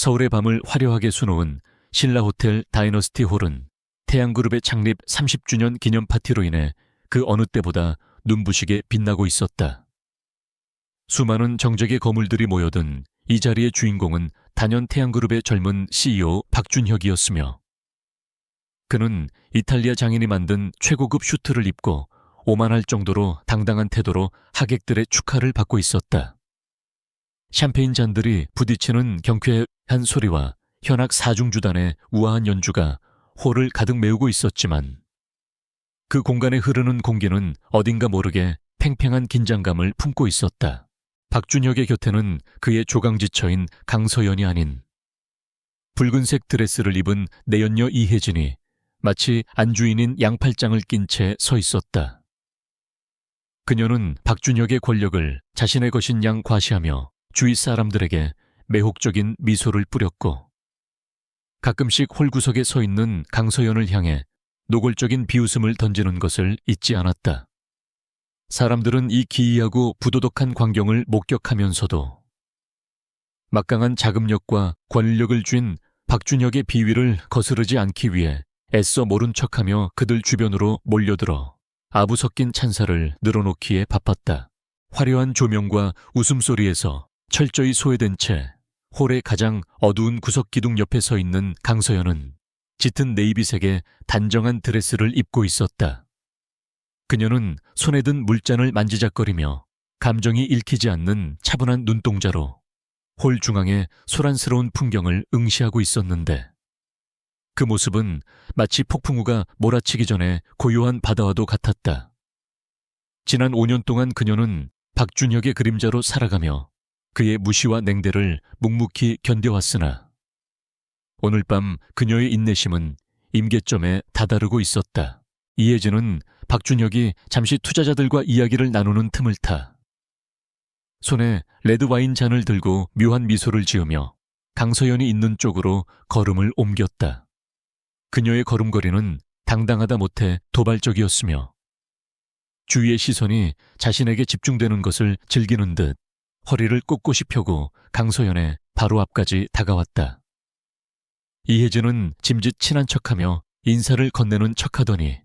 서울의 밤을 화려하게 수놓은 신라호텔 다이너스티 홀은 태양그룹의 창립 30주년 기념 파티로 인해 그 어느 때보다 눈부시게 빛나고 있었다. 수많은 정적의 거물들이 모여든 이 자리의 주인공은 단연 태양그룹의 젊은 CEO 박준혁이었으며, 그는 이탈리아 장인이 만든 최고급 슈트를 입고 오만할 정도로 당당한 태도로 하객들의 축하를 받고 있었다. 샴페인 잔들이 부딪히는 경쾌한 소리와 현악 사중주단의 우아한 연주가 홀을 가득 메우고 있었지만, 그 공간에 흐르는 공기는 어딘가 모르게 팽팽한 긴장감을 품고 있었다. 박준혁의 곁에는 그의 조강지처인 강서연이 아닌 붉은색 드레스를 입은 내연녀 이혜진이 마치 안주인인 양팔짱을 낀 채 서 있었다. 그녀는 박준혁의 권력을 자신의 것인 양 과시하며 주위 사람들에게 매혹적인 미소를 뿌렸고, 가끔씩 홀구석에 서 있는 강서연을 향해 노골적인 비웃음을 던지는 것을 잊지 않았다. 사람들은 이 기이하고 부도덕한 광경을 목격하면서도 막강한 자금력과 권력을 쥔 박준혁의 비위를 거스르지 않기 위해 애써 모른 척하며 그들 주변으로 몰려들어 아부 섞인 찬사를 늘어놓기에 바빴다. 화려한 조명과 웃음소리에서 철저히 소외된 채 홀의 가장 어두운 구석 기둥 옆에 서 있는 강서연은 짙은 네이비색의 단정한 드레스를 입고 있었다. 그녀는 손에 든 물잔을 만지작거리며 감정이 읽히지 않는 차분한 눈동자로 홀 중앙의 소란스러운 풍경을 응시하고 있었는데, 그 모습은 마치 폭풍우가 몰아치기 전에 고요한 바다와도 같았다. 지난 5년 동안 그녀는 박준혁의 그림자로 살아가며 그의 무시와 냉대를 묵묵히 견뎌왔으나, 오늘 밤 그녀의 인내심은 임계점에 다다르고 있었다. 이혜진은 박준혁이 잠시 투자자들과 이야기를 나누는 틈을 타 손에 레드와인 잔을 들고 묘한 미소를 지으며 강서연이 있는 쪽으로 걸음을 옮겼다. 그녀의 걸음걸이는 당당하다 못해 도발적이었으며, 주위의 시선이 자신에게 집중되는 것을 즐기는 듯 허리를 꼿꼿이 펴고 강서연의 바로 앞까지 다가왔다. 이혜진은 짐짓 친한 척하며 인사를 건네는 척하더니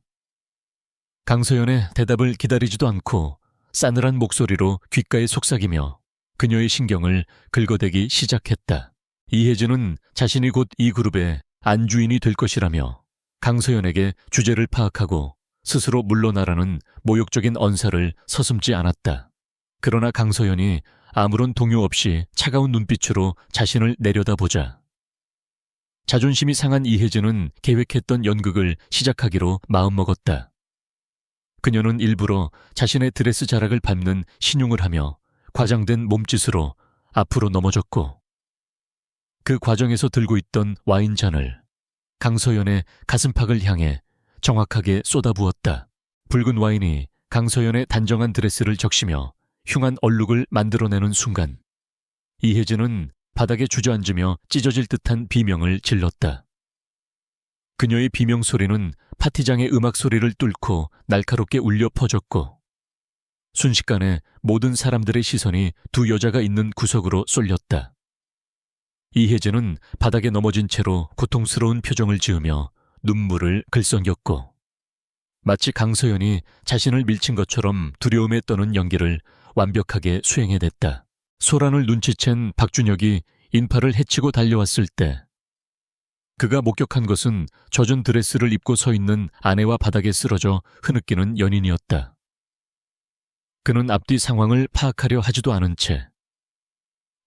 강서연의 대답을 기다리지도 않고 싸늘한 목소리로 귓가에 속삭이며 그녀의 신경을 긁어대기 시작했다. 이혜진은 자신이 곧 이 그룹의 안주인이 될 것이라며 강서연에게 주제를 파악하고 스스로 물러나라는 모욕적인 언사를 서슴지 않았다. 그러나 강서연이 아무런 동요 없이 차가운 눈빛으로 자신을 내려다보자 자존심이 상한 이혜진은 계획했던 연극을 시작하기로 마음먹었다. 그녀는 일부러 자신의 드레스 자락을 밟는 신용을 하며 과장된 몸짓으로 앞으로 넘어졌고, 그 과정에서 들고 있던 와인잔을 강서연의 가슴팍을 향해 정확하게 쏟아부었다. 붉은 와인이 강서연의 단정한 드레스를 적시며 흉한 얼룩을 만들어내는 순간, 이혜진은 바닥에 주저앉으며 찢어질 듯한 비명을 질렀다. 그녀의 비명 소리는 파티장의 음악 소리를 뚫고 날카롭게 울려 퍼졌고, 순식간에 모든 사람들의 시선이 두 여자가 있는 구석으로 쏠렸다. 이혜진은 바닥에 넘어진 채로 고통스러운 표정을 지으며 눈물을 글썽였고, 마치 강서연이 자신을 밀친 것처럼 두려움에 떠는 연기를 완벽하게 수행해냈다. 소란을 눈치챈 박준혁이 인파를 헤치고 달려왔을 때, 그가 목격한 것은 젖은 드레스를 입고 서 있는 아내와 바닥에 쓰러져 흐느끼는 연인이었다. 그는 앞뒤 상황을 파악하려 하지도 않은 채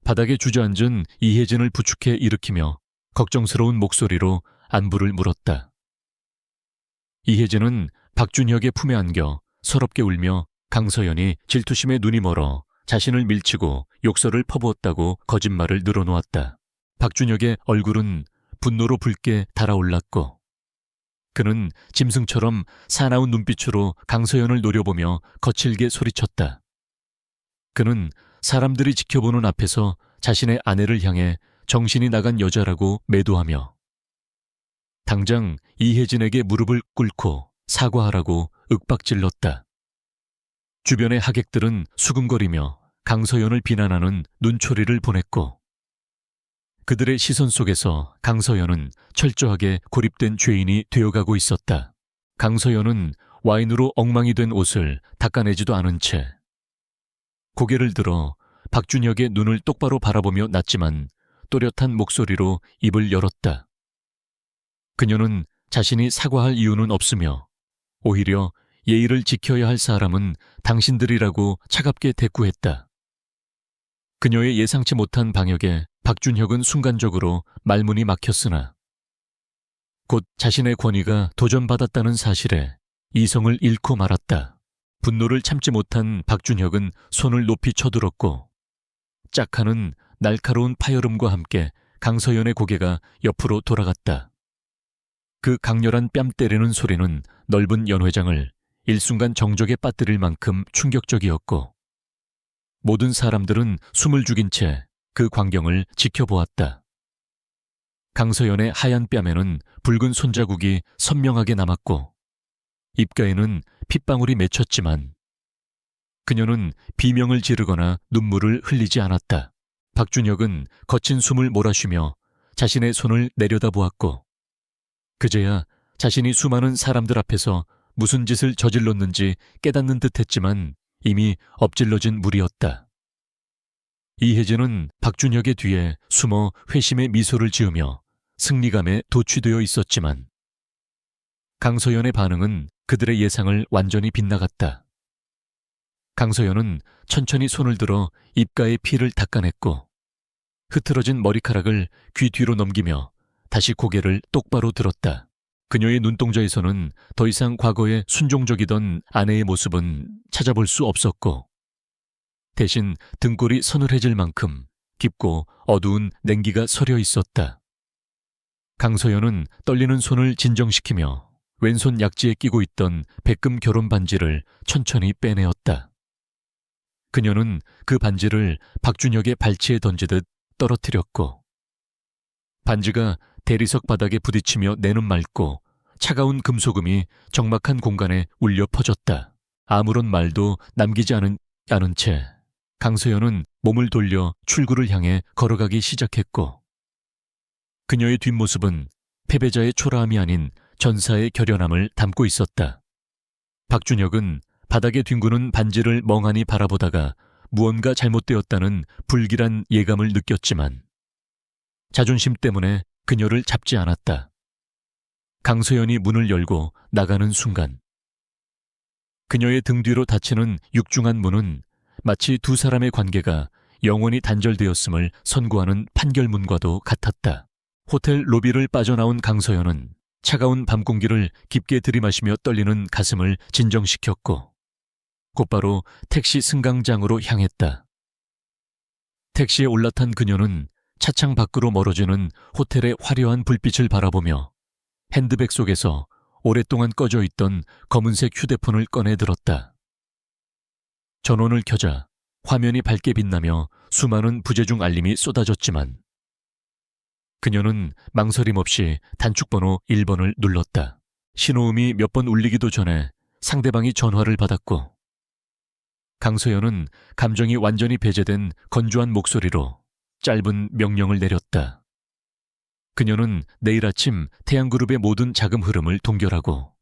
바닥에 주저앉은 이혜진을 부축해 일으키며 걱정스러운 목소리로 안부를 물었다. 이혜진은 박준혁의 품에 안겨 서럽게 울며 강서연이 질투심에 눈이 멀어 자신을 밀치고 욕설을 퍼부었다고 거짓말을 늘어놓았다. 박준혁의 얼굴은 분노로 붉게 달아올랐고, 그는 짐승처럼 사나운 눈빛으로 강서연을 노려보며 거칠게 소리쳤다. 그는 사람들이 지켜보는 앞에서 자신의 아내를 향해 정신이 나간 여자라고 매도하며 당장 이혜진에게 무릎을 꿇고 사과하라고 윽박질렀다. 주변의 하객들은 수근거리며 강서연을 비난하는 눈초리를 보냈고, 그들의 시선 속에서 강서연은 철저하게 고립된 죄인이 되어가고 있었다. 강서연은 와인으로 엉망이 된 옷을 닦아내지도 않은 채 고개를 들어 박준혁의 눈을 똑바로 바라보며 낳지만 또렷한 목소리로 입을 열었다. 그녀는 자신이 사과할 이유는 없으며 오히려 예의를 지켜야 할 사람은 당신들이라고 차갑게 대꾸했다. 그녀의 예상치 못한 방역에 박준혁은 순간적으로 말문이 막혔으나 곧 자신의 권위가 도전받았다는 사실에 이성을 잃고 말았다. 분노를 참지 못한 박준혁은 손을 높이 쳐들었고 짝하는 날카로운 파열음과 함께 강서연의 고개가 옆으로 돌아갔다. 그 강렬한 뺨 때리는 소리는 넓은 연회장을 일순간 정적에 빠뜨릴 만큼 충격적이었고 모든 사람들은 숨을 죽인 채 그 광경을 지켜보았다. 강서연의 하얀 뺨에는 붉은 손자국이 선명하게 남았고 입가에는 핏방울이 맺혔지만 그녀는 비명을 지르거나 눈물을 흘리지 않았다. 박준혁은 거친 숨을 몰아쉬며 자신의 손을 내려다보았고 그제야 자신이 수많은 사람들 앞에서 무슨 짓을 저질렀는지 깨닫는 듯했지만 이미 엎질러진 물이었다. 이혜진은 박준혁의 뒤에 숨어 회심의 미소를 지으며 승리감에 도취되어 있었지만 강서연의 반응은 그들의 예상을 완전히 빗나갔다. 강서연은 천천히 손을 들어 입가의 피를 닦아냈고 흐트러진 머리카락을 귀 뒤로 넘기며 다시 고개를 똑바로 들었다. 그녀의 눈동자에서는 더 이상 과거에 순종적이던 아내의 모습은 찾아볼 수 없었고 대신 등골이 서늘해질 만큼 깊고 어두운 냉기가 서려 있었다. 강서연은 떨리는 손을 진정시키며 왼손 약지에 끼고 있던 백금 결혼 반지를 천천히 빼내었다. 그녀는 그 반지를 박준혁의 발치에 던지듯 떨어뜨렸고 반지가 대리석 바닥에 부딪히며 내는 맑고 차가운 금소금이 적막한 공간에 울려 퍼졌다. 아무런 말도 남기지 않은 채 강서연은 몸을 돌려 출구를 향해 걸어가기 시작했고 그녀의 뒷모습은 패배자의 초라함이 아닌 전사의 결연함을 담고 있었다. 박준혁은 바닥에 뒹구는 반지를 멍하니 바라보다가 무언가 잘못되었다는 불길한 예감을 느꼈지만 자존심 때문에 그녀를 잡지 않았다. 강서연이 문을 열고 나가는 순간 그녀의 등 뒤로 닫히는 육중한 문은 마치 두 사람의 관계가 영원히 단절되었음을 선고하는 판결문과도 같았다. 호텔 로비를 빠져나온 강서연은 차가운 밤 공기를 깊게 들이마시며 떨리는 가슴을 진정시켰고 곧바로 택시 승강장으로 향했다. 택시에 올라탄 그녀는 차창 밖으로 멀어지는 호텔의 화려한 불빛을 바라보며 핸드백 속에서 오랫동안 꺼져 있던 검은색 휴대폰을 꺼내 들었다. 전원을 켜자 화면이 밝게 빛나며 수많은 부재중 알림이 쏟아졌지만 그녀는 망설임 없이 단축번호 1번을 눌렀다. 신호음이 몇 번 울리기도 전에 상대방이 전화를 받았고 강서연은 감정이 완전히 배제된 건조한 목소리로 짧은 명령을 내렸다. 그녀는 내일 아침 태양그룹의 모든 자금 흐름을 동결하고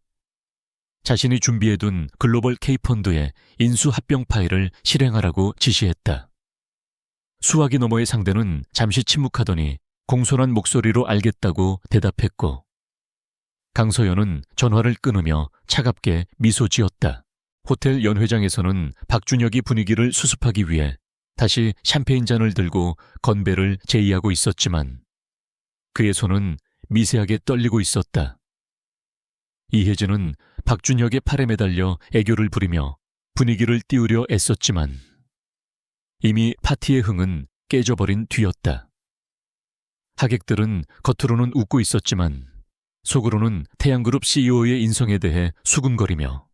자신이 준비해둔 글로벌 K펀드의 인수 합병 파일을 실행하라고 지시했다. 수화기 너머의 상대는 잠시 침묵하더니 공손한 목소리로 알겠다고 대답했고 강서연은 전화를 끊으며 차갑게 미소 지었다. 호텔 연회장에서는 박준혁이 분위기를 수습하기 위해 다시 샴페인 잔을 들고 건배를 제의하고 있었지만 그의 손은 미세하게 떨리고 있었다. 이혜진은 박준혁의 팔에 매달려 애교를 부리며 분위기를 띄우려 애썼지만 이미 파티의 흥은 깨져버린 뒤였다. 하객들은 겉으로는 웃고 있었지만 속으로는 태양그룹 CEO의 인성에 대해 수군거리며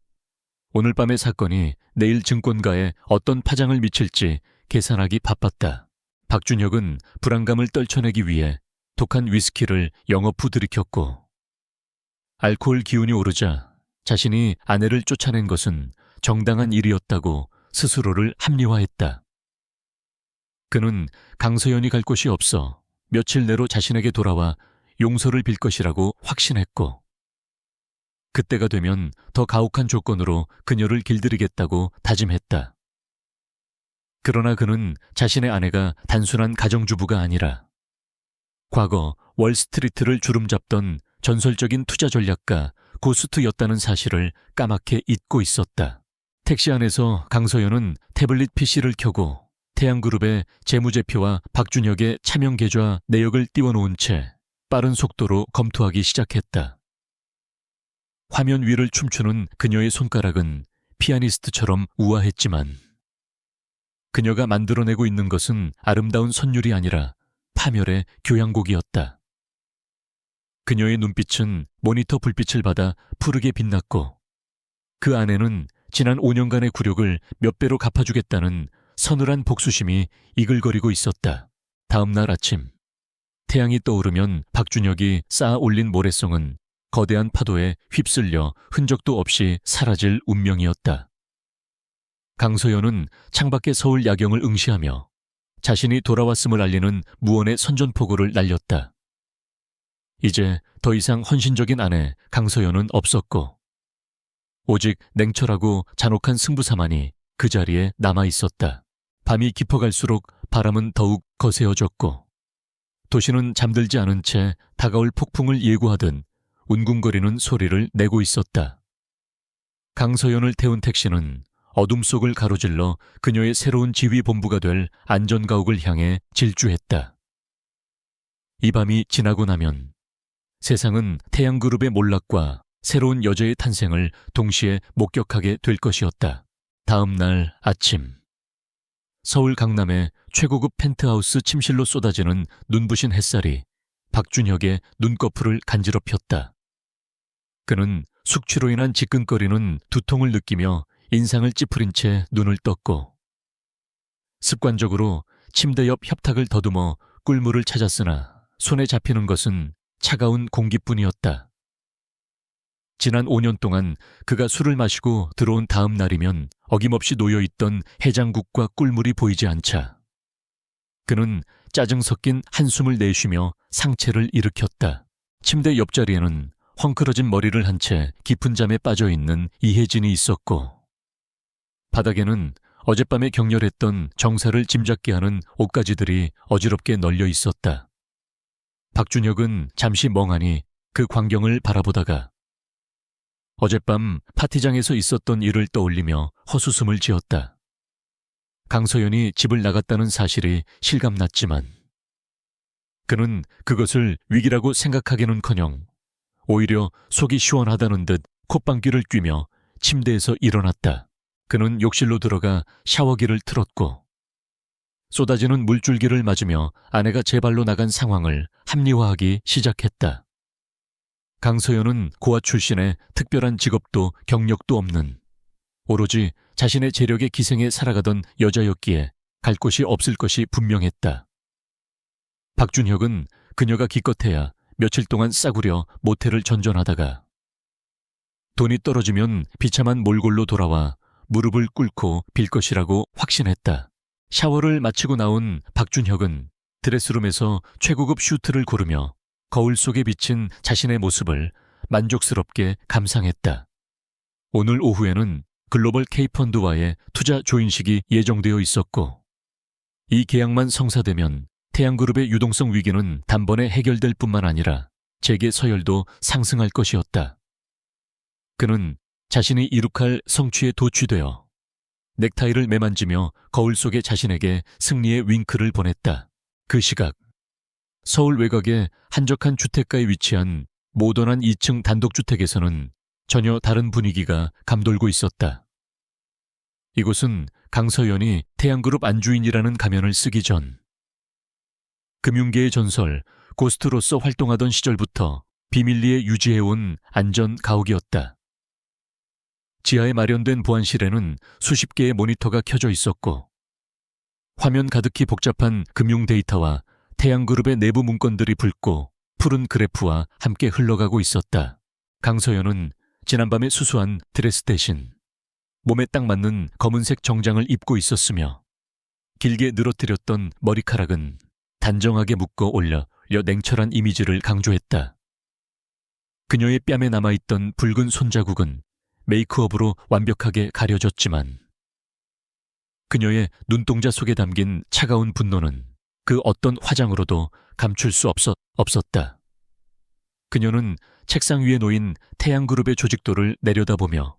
오늘 밤의 사건이 내일 증권가에 어떤 파장을 미칠지 계산하기 바빴다. 박준혁은 불안감을 떨쳐내기 위해 독한 위스키를 영업 후 들이켰고 알코올 기운이 오르자 자신이 아내를 쫓아낸 것은 정당한 일이었다고 스스로를 합리화했다. 그는 강서연이 갈 곳이 없어 며칠 내로 자신에게 돌아와 용서를 빌 것이라고 확신했고, 그때가 되면 더 가혹한 조건으로 그녀를 길들이겠다고 다짐했다. 그러나 그는 자신의 아내가 단순한 가정주부가 아니라 과거 월스트리트를 주름잡던 전설적인 투자 전략가 고스트였다는 사실을 까맣게 잊고 있었다. 택시 안에서 강서연은 태블릿 PC를 켜고 태양그룹의 재무제표와 박준혁의 차명 계좌 내역을 띄워놓은 채 빠른 속도로 검토하기 시작했다. 화면 위를 춤추는 그녀의 손가락은 피아니스트처럼 우아했지만 그녀가 만들어내고 있는 것은 아름다운 선율이 아니라 파멸의 교향곡이었다. 그녀의 눈빛은 모니터 불빛을 받아 푸르게 빛났고 그 안에는 지난 5년간의 굴욕을 몇 배로 갚아주겠다는 서늘한 복수심이 이글거리고 있었다. 다음 날 아침, 태양이 떠오르면 박준혁이 쌓아 올린 모래성은 거대한 파도에 휩쓸려 흔적도 없이 사라질 운명이었다. 강서연은 창밖의 서울 야경을 응시하며 자신이 돌아왔음을 알리는 무언의 선전포고를 날렸다. 이제 더 이상 헌신적인 아내 강서연은 없었고 오직 냉철하고 잔혹한 승부사만이 그 자리에 남아있었다. 밤이 깊어갈수록 바람은 더욱 거세어졌고 도시는 잠들지 않은 채 다가올 폭풍을 예고하듯 운궁거리는 소리를 내고 있었다. 강서연을 태운 택시는 어둠 속을 가로질러 그녀의 새로운 지휘본부가 될 안전가옥을 향해 질주했다. 이 밤이 지나고 나면 세상은 태양그룹의 몰락과 새로운 여자의 탄생을 동시에 목격하게 될 것이었다. 다음 날 아침, 서울 강남의 최고급 펜트하우스 침실로 쏟아지는 눈부신 햇살이 박준혁의 눈꺼풀을 간지럽혔다. 그는 숙취로 인한 지끈거리는 두통을 느끼며 인상을 찌푸린 채 눈을 떴고 습관적으로 침대 옆 협탁을 더듬어 꿀물을 찾았으나 손에 잡히는 것은 차가운 공기뿐이었다. 지난 5년 동안 그가 술을 마시고 들어온 다음 날이면 어김없이 놓여있던 해장국과 꿀물이 보이지 않자 그는 짜증 섞인 한숨을 내쉬며 상체를 일으켰다. 침대 옆자리에는 헝클어진 머리를 한 채 깊은 잠에 빠져있는 이혜진이 있었고 바닥에는 어젯밤에 격렬했던 정사를 짐작게 하는 옷가지들이 어지럽게 널려 있었다. 박준혁은 잠시 멍하니 그 광경을 바라보다가 어젯밤 파티장에서 있었던 일을 떠올리며 헛웃음을 지었다. 강서연이 집을 나갔다는 사실이 실감났지만 그는 그것을 위기라고 생각하기는커녕 오히려 속이 시원하다는 듯 콧방귀를 뀌며 침대에서 일어났다. 그는 욕실로 들어가 샤워기를 틀었고 쏟아지는 물줄기를 맞으며 아내가 제 발로 나간 상황을 합리화하기 시작했다. 강서연은 고아 출신의 특별한 직업도 경력도 없는 오로지 자신의 재력의 기생에 살아가던 여자였기에 갈 곳이 없을 것이 분명했다. 박준혁은 그녀가 기껏해야 며칠 동안 싸구려 모텔을 전전하다가 돈이 떨어지면 비참한 몰골로 돌아와 무릎을 꿇고 빌 것이라고 확신했다. 샤워를 마치고 나온 박준혁은 드레스룸에서 최고급 슈트를 고르며 거울 속에 비친 자신의 모습을 만족스럽게 감상했다. 오늘 오후에는 글로벌 K펀드와의 투자 조인식이 예정되어 있었고 이 계약만 성사되면 태양그룹의 유동성 위기는 단번에 해결될 뿐만 아니라 재계 서열도 상승할 것이었다. 그는 자신이 이룩할 성취에 도취되어 넥타이를 매만지며 거울 속의 자신에게 승리의 윙크를 보냈다. 그 시각 서울 외곽의 한적한 주택가에 위치한 모던한 2층 단독주택에서는 전혀 다른 분위기가 감돌고 있었다. 이곳은 강서연이 태양그룹 안주인이라는 가면을 쓰기 전 금융계의 전설 고스트로서 활동하던 시절부터 비밀리에 유지해온 안전 가옥이었다. 지하에 마련된 보안실에는 수십 개의 모니터가 켜져 있었고 화면 가득히 복잡한 금융 데이터와 태양그룹의 내부 문건들이 붉고 푸른 그래프와 함께 흘러가고 있었다. 강서연은 지난밤에 수수한 드레스 대신 몸에 딱 맞는 검은색 정장을 입고 있었으며 길게 늘어뜨렸던 머리카락은 단정하게 묶어 올려 냉철한 이미지를 강조했다. 그녀의 뺨에 남아있던 붉은 손자국은 메이크업으로 완벽하게 가려졌지만 그녀의 눈동자 속에 담긴 차가운 분노는 그 어떤 화장으로도 감출 수 없었다. 그녀는 책상 위에 놓인 태양그룹의 조직도를 내려다보며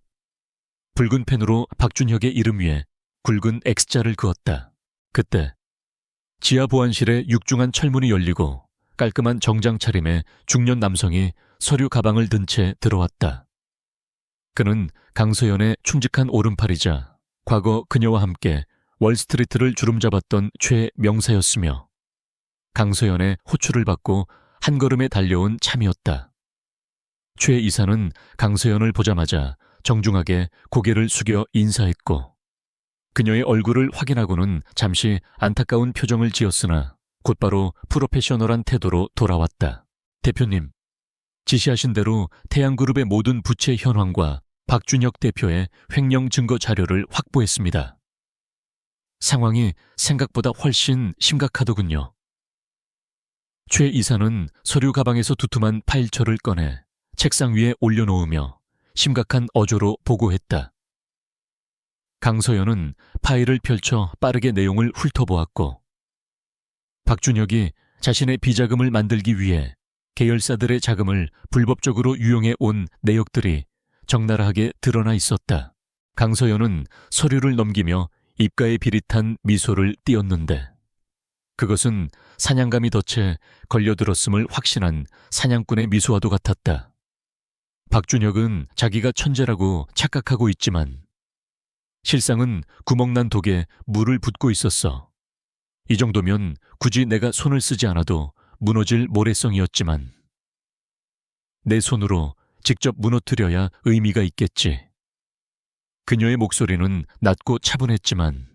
붉은 펜으로 박준혁의 이름 위에 굵은 X자를 그었다. 그때 지하 보안실의 육중한 철문이 열리고 깔끔한 정장 차림의 중년 남성이 서류 가방을 든 채 들어왔다. 그는 강서연의 충직한 오른팔이자 과거 그녀와 함께 월스트리트를 주름잡았던 최명사였으며 강서연의 호출을 받고 한 걸음에 달려온 참이었다. 최 이사는 강서연을 보자마자 정중하게 고개를 숙여 인사했고 그녀의 얼굴을 확인하고는 잠시 안타까운 표정을 지었으나 곧바로 프로페셔널한 태도로 돌아왔다. 대표님, 지시하신 대로 태양그룹의 모든 부채 현황과 박준혁 대표의 횡령 증거 자료를 확보했습니다. 상황이 생각보다 훨씬 심각하더군요. 최 이사는 서류 가방에서 두툼한 파일처를 꺼내 책상 위에 올려놓으며 심각한 어조로 보고했다. 강서연은 파일을 펼쳐 빠르게 내용을 훑어보았고 박준혁이 자신의 비자금을 만들기 위해 계열사들의 자금을 불법적으로 유용해 온 내역들이 적나라하게 드러나 있었다. 강서연은 서류를 넘기며 입가에 비릿한 미소를 띄었는데 그것은 사냥감이 덫에 걸려들었음을 확신한 사냥꾼의 미소와도 같았다. 박준혁은 자기가 천재라고 착각하고 있지만 실상은 구멍난 독에 물을 붓고 있었어. 이 정도면 굳이 내가 손을 쓰지 않아도 무너질 모래성이었지만 내 손으로 직접 무너뜨려야 의미가 있겠지. 그녀의 목소리는 낮고 차분했지만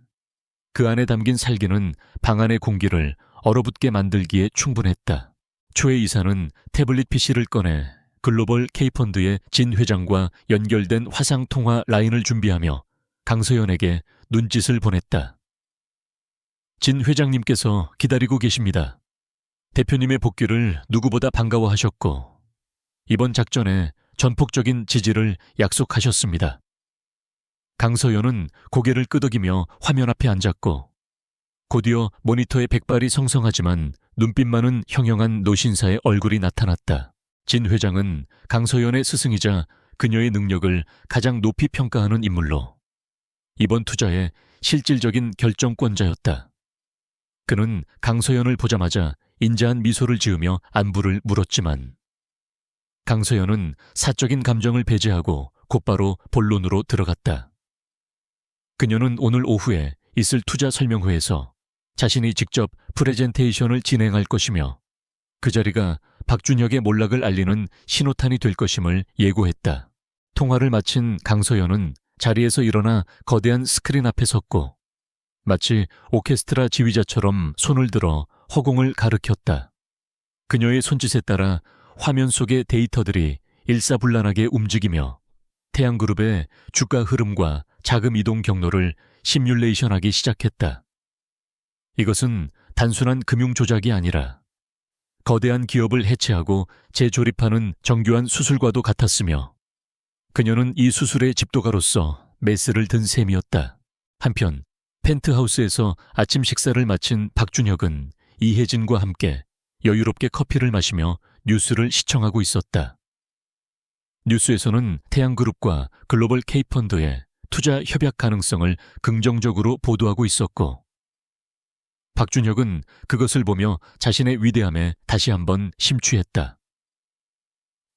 그 안에 담긴 살기는 방 안의 공기를 얼어붙게 만들기에 충분했다. 초에 이사는 태블릿 PC를 꺼내 글로벌 K펀드의 진 회장과 연결된 화상통화 라인을 준비하며 강서연에게 눈짓을 보냈다. 진 회장님께서 기다리고 계십니다. 대표님의 복귀를 누구보다 반가워하셨고 이번 작전에 전폭적인 지지를 약속하셨습니다. 강서연은 고개를 끄덕이며 화면 앞에 앉았고 곧이어 모니터에 백발이 성성하지만 눈빛만은 형형한 노신사의 얼굴이 나타났다. 진 회장은 강서연의 스승이자 그녀의 능력을 가장 높이 평가하는 인물로 이번 투자의 실질적인 결정권자였다. 그는 강서연을 보자마자 인자한 미소를 지으며 안부를 물었지만 강서연은 사적인 감정을 배제하고 곧바로 본론으로 들어갔다. 그녀는 오늘 오후에 있을 투자 설명회에서 자신이 직접 프레젠테이션을 진행할 것이며 그 자리가 박준혁의 몰락을 알리는 신호탄이 될 것임을 예고했다. 통화를 마친 강서연은 자리에서 일어나 거대한 스크린 앞에 섰고 마치 오케스트라 지휘자처럼 손을 들어 허공을 가르쳤다. 그녀의 손짓에 따라 화면 속의 데이터들이 일사불란하게 움직이며 태양그룹의 주가 흐름과 자금 이동 경로를 시뮬레이션하기 시작했다. 이것은 단순한 금융 조작이 아니라 거대한 기업을 해체하고 재조립하는 정교한 수술과도 같았으며 그녀는 이 수술의 집도가로서 메스를 든 셈이었다. 한편 펜트하우스에서 아침 식사를 마친 박준혁은 이혜진과 함께 여유롭게 커피를 마시며 뉴스를 시청하고 있었다. 뉴스에서는 태양그룹과 글로벌 K펀드의 투자 협약 가능성을 긍정적으로 보도하고 있었고 박준혁은 그것을 보며 자신의 위대함에 다시 한번 심취했다.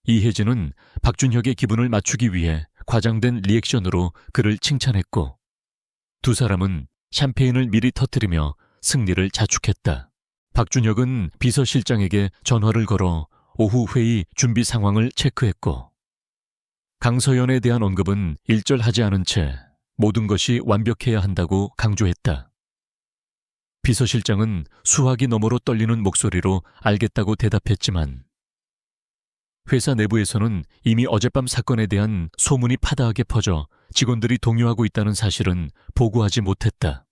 이혜진은 박준혁의 기분을 맞추기 위해 과장된 리액션으로 그를 칭찬했고 두 사람은 샴페인을 미리 터뜨리며 승리를 자축했다. 박준혁은 비서실장에게 전화를 걸어 오후 회의 준비 상황을 체크했고 강서연에 대한 언급은 일절하지 않은 채 모든 것이 완벽해야 한다고 강조했다. 비서실장은 수화기 너머로 떨리는 목소리로 알겠다고 대답했지만 회사 내부에서는 이미 어젯밤 사건에 대한 소문이 파다하게 퍼져 직원들이 동요하고 있다는 사실은 보고하지 못했다.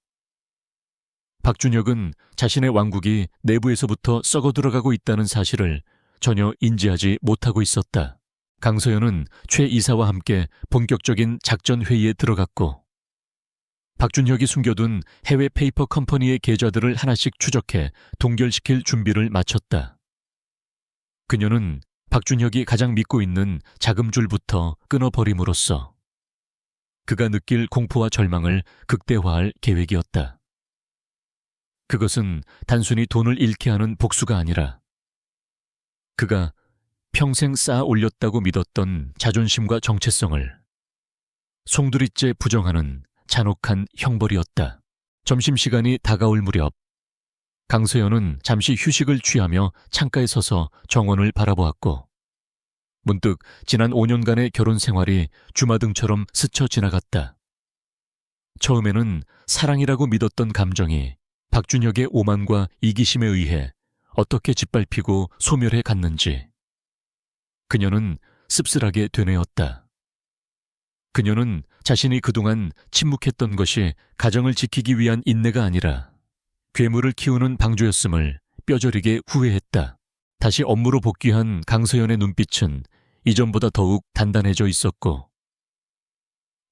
박준혁은 자신의 왕국이 내부에서부터 썩어 들어가고 있다는 사실을 전혀 인지하지 못하고 있었다. 강서연은 최 이사와 함께 본격적인 작전 회의에 들어갔고 박준혁이 숨겨둔 해외 페이퍼 컴퍼니의 계좌들을 하나씩 추적해 동결시킬 준비를 마쳤다. 그녀는 박준혁이 가장 믿고 있는 자금줄부터 끊어버림으로써 그가 느낄 공포와 절망을 극대화할 계획이었다. 그것은 단순히 돈을 잃게 하는 복수가 아니라 그가 평생 쌓아 올렸다고 믿었던 자존심과 정체성을 송두리째 부정하는 잔혹한 형벌이었다. 점심시간이 다가올 무렵 강서연은 잠시 휴식을 취하며 창가에 서서 정원을 바라보았고 문득 지난 5년간의 결혼 생활이 주마등처럼 스쳐 지나갔다. 처음에는 사랑이라고 믿었던 감정이 박준혁의 오만과 이기심에 의해 어떻게 짓밟히고 소멸해 갔는지 그녀는 씁쓸하게 되뇌었다. 그녀는 자신이 그동안 침묵했던 것이 가정을 지키기 위한 인내가 아니라 괴물을 키우는 방조였음을 뼈저리게 후회했다. 다시 업무로 복귀한 강서연의 눈빛은 이전보다 더욱 단단해져 있었고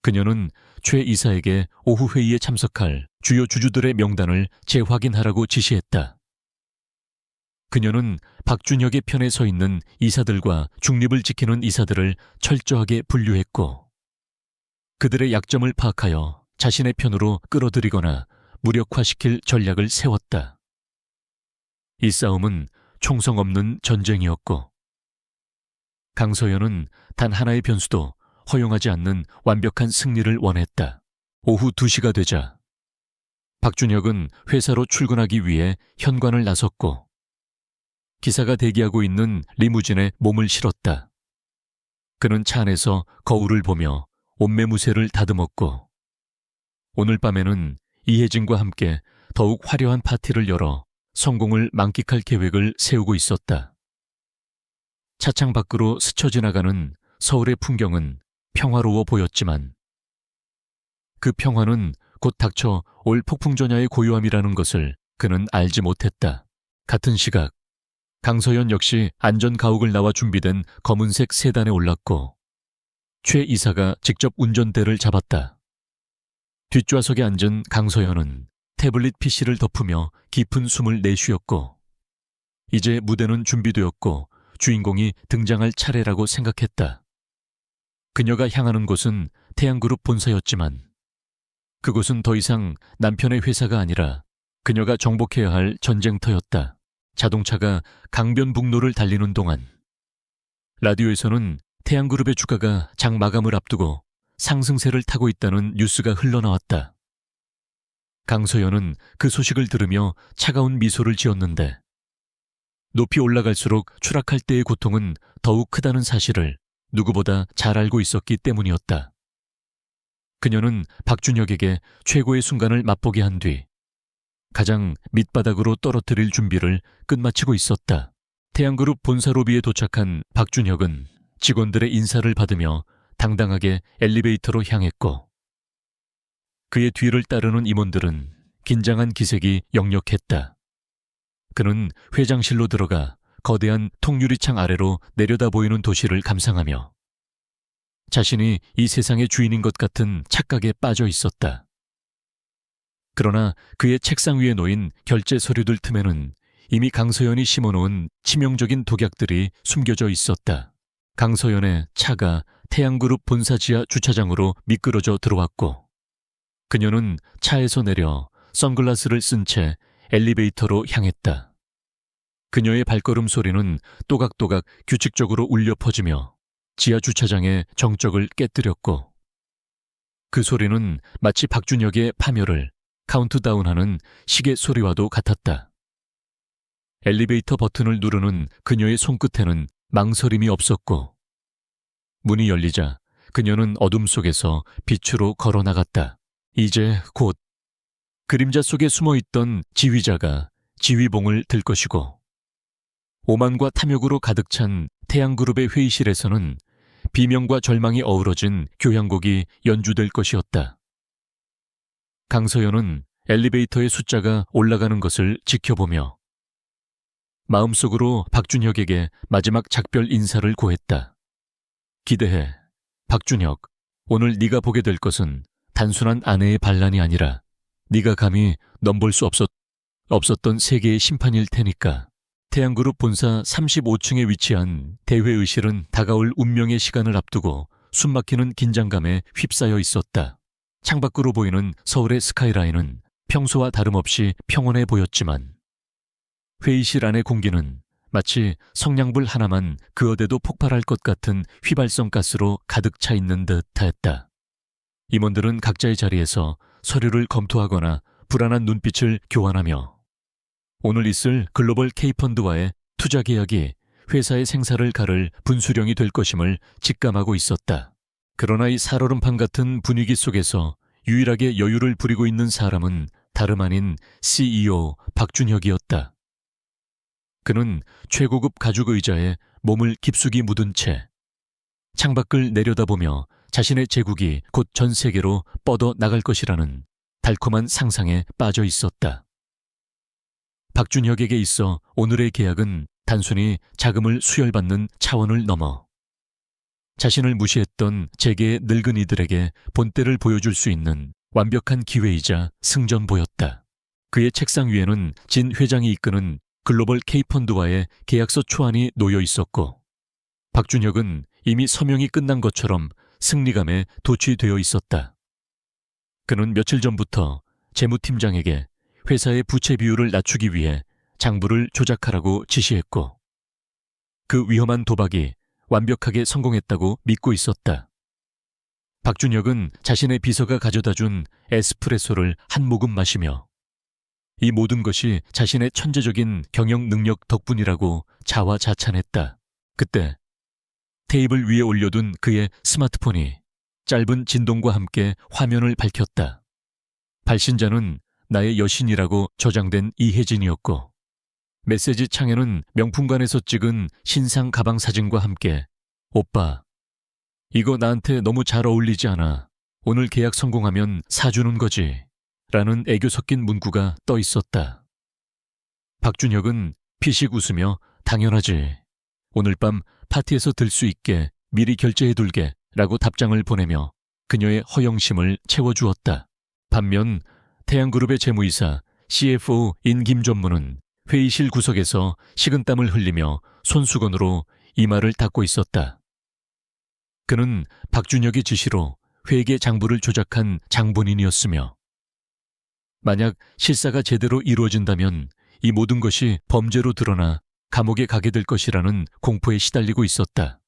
그녀는 최 이사에게 오후 회의에 참석할 주요 주주들의 명단을 재확인하라고 지시했다. 그녀는 박준혁의 편에 서 있는 이사들과 중립을 지키는 이사들을 철저하게 분류했고 그들의 약점을 파악하여 자신의 편으로 끌어들이거나 무력화시킬 전략을 세웠다. 이 싸움은 총성 없는 전쟁이었고 강서연은 단 하나의 변수도 허용하지 않는 완벽한 승리를 원했다. 오후 2시가 되자 박준혁은 회사로 출근하기 위해 현관을 나섰고 기사가 대기하고 있는 리무진에 몸을 실었다. 그는 차 안에서 거울을 보며 옷매무새를 다듬었고 오늘 밤에는 이혜진과 함께 더욱 화려한 파티를 열어 성공을 만끽할 계획을 세우고 있었다. 차창 밖으로 스쳐 지나가는 서울의 풍경은 평화로워 보였지만 그 평화는 곧 닥쳐 올 폭풍전야의 고요함이라는 것을 그는 알지 못했다. 같은 시각 강서연 역시 안전가옥을 나와 준비된 검은색 세단에 올랐고 최 이사가 직접 운전대를 잡았다. 뒷좌석에 앉은 강서연은 태블릿 PC를 덮으며 깊은 숨을 내쉬었고 이제 무대는 준비되었고 주인공이 등장할 차례라고 생각했다. 그녀가 향하는 곳은 태양그룹 본사였지만 그곳은 더 이상 남편의 회사가 아니라 그녀가 정복해야 할 전쟁터였다. 자동차가 강변북로를 달리는 동안 라디오에서는 태양그룹의 주가가 장 마감을 앞두고 상승세를 타고 있다는 뉴스가 흘러나왔다. 강서연은 그 소식을 들으며 차가운 미소를 지었는데 높이 올라갈수록 추락할 때의 고통은 더욱 크다는 사실을 누구보다 잘 알고 있었기 때문이었다. 그녀는 박준혁에게 최고의 순간을 맛보게 한 뒤 가장 밑바닥으로 떨어뜨릴 준비를 끝마치고 있었다. 태양그룹 본사 로비에 도착한 박준혁은 직원들의 인사를 받으며 당당하게 엘리베이터로 향했고 그의 뒤를 따르는 임원들은 긴장한 기색이 역력했다. 그는 회장실로 들어가 거대한 통유리창 아래로 내려다 보이는 도시를 감상하며 자신이 이 세상의 주인인 것 같은 착각에 빠져 있었다. 그러나 그의 책상 위에 놓인 결제 서류들 틈에는 이미 강서연이 심어놓은 치명적인 독약들이 숨겨져 있었다. 강서연의 차가 태양그룹 본사 지하 주차장으로 미끄러져 들어왔고 그녀는 차에서 내려 선글라스를 쓴 채 엘리베이터로 향했다. 그녀의 발걸음 소리는 또각또각 규칙적으로 울려 퍼지며 지하 주차장의 정적을 깨뜨렸고 그 소리는 마치 박준혁의 파멸을 카운트다운하는 시계 소리와도 같았다. 엘리베이터 버튼을 누르는 그녀의 손끝에는 망설임이 없었고 문이 열리자 그녀는 어둠 속에서 빛으로 걸어 나갔다. 이제 곧 그림자 속에 숨어있던 지휘자가 지휘봉을 들 것이고 오만과 탐욕으로 가득 찬 태양그룹의 회의실에서는 비명과 절망이 어우러진 교향곡이 연주될 것이었다. 강서연은 엘리베이터의 숫자가 올라가는 것을 지켜보며 마음속으로 박준혁에게 마지막 작별 인사를 고했다. 기대해. 박준혁, 오늘 네가 보게 될 것은 단순한 아내의 반란이 아니라 네가 감히 넘볼 수 없었던 세계의 심판일 테니까. 태양그룹 본사 35층에 위치한 대회의실은 다가올 운명의 시간을 앞두고 숨막히는 긴장감에 휩싸여 있었다. 창밖으로 보이는 서울의 스카이라인은 평소와 다름없이 평온해 보였지만 회의실 안의 공기는 마치 성냥불 하나만 그어대도 폭발할 것 같은 휘발성 가스로 가득 차 있는 듯하였다. 임원들은 각자의 자리에서 서류를 검토하거나 불안한 눈빛을 교환하며 오늘 있을 글로벌 K펀드와의 투자 계약이 회사의 생사를 가를 분수령이 될 것임을 직감하고 있었다. 그러나 이 살얼음판 같은 분위기 속에서 유일하게 여유를 부리고 있는 사람은 다름 아닌 CEO 박준혁이었다. 그는 최고급 가죽 의자에 몸을 깊숙이 묻은 채 창밖을 내려다보며 자신의 제국이 곧 전 세계로 뻗어 나갈 것이라는 달콤한 상상에 빠져 있었다. 박준혁에게 있어 오늘의 계약은 단순히 자금을 수혈받는 차원을 넘어 자신을 무시했던 재계의 늙은이들에게 본때를 보여줄 수 있는 완벽한 기회이자 승전보였다. 그의 책상 위에는 진 회장이 이끄는 글로벌 K펀드와의 계약서 초안이 놓여 있었고 박준혁은 이미 서명이 끝난 것처럼 승리감에 도취되어 있었다. 그는 며칠 전부터 재무팀장에게 회사의 부채 비율을 낮추기 위해 장부를 조작하라고 지시했고 그 위험한 도박이 완벽하게 성공했다고 믿고 있었다. 박준혁은 자신의 비서가 가져다 준 에스프레소를 한 모금 마시며 이 모든 것이 자신의 천재적인 경영 능력 덕분이라고 자화자찬했다. 그때 테이블 위에 올려둔 그의 스마트폰이 짧은 진동과 함께 화면을 밝혔다. 발신자는 나의 여신이라고 저장된 이혜진이었고 메시지 창에는 명품관에서 찍은 신상 가방 사진과 함께 오빠, 이거 나한테 너무 잘 어울리지 않아. 오늘 계약 성공하면 사주는 거지. 라는 애교 섞인 문구가 떠 있었다. 박준혁은 피식 웃으며 당연하지. 오늘 밤 파티에서 들 수 있게 미리 결제해둘게 라고 답장을 보내며 그녀의 허영심을 채워주었다. 반면 태양그룹의 재무이사 CFO인 김전무는 회의실 구석에서 식은땀을 흘리며 손수건으로 이마를 닦고 있었다. 그는 박준혁의 지시로 회계 장부를 조작한 장본인이었으며 만약 실사가 제대로 이루어진다면 이 모든 것이 범죄로 드러나 감옥에 가게 될 것이라는 공포에 시달리고 있었다.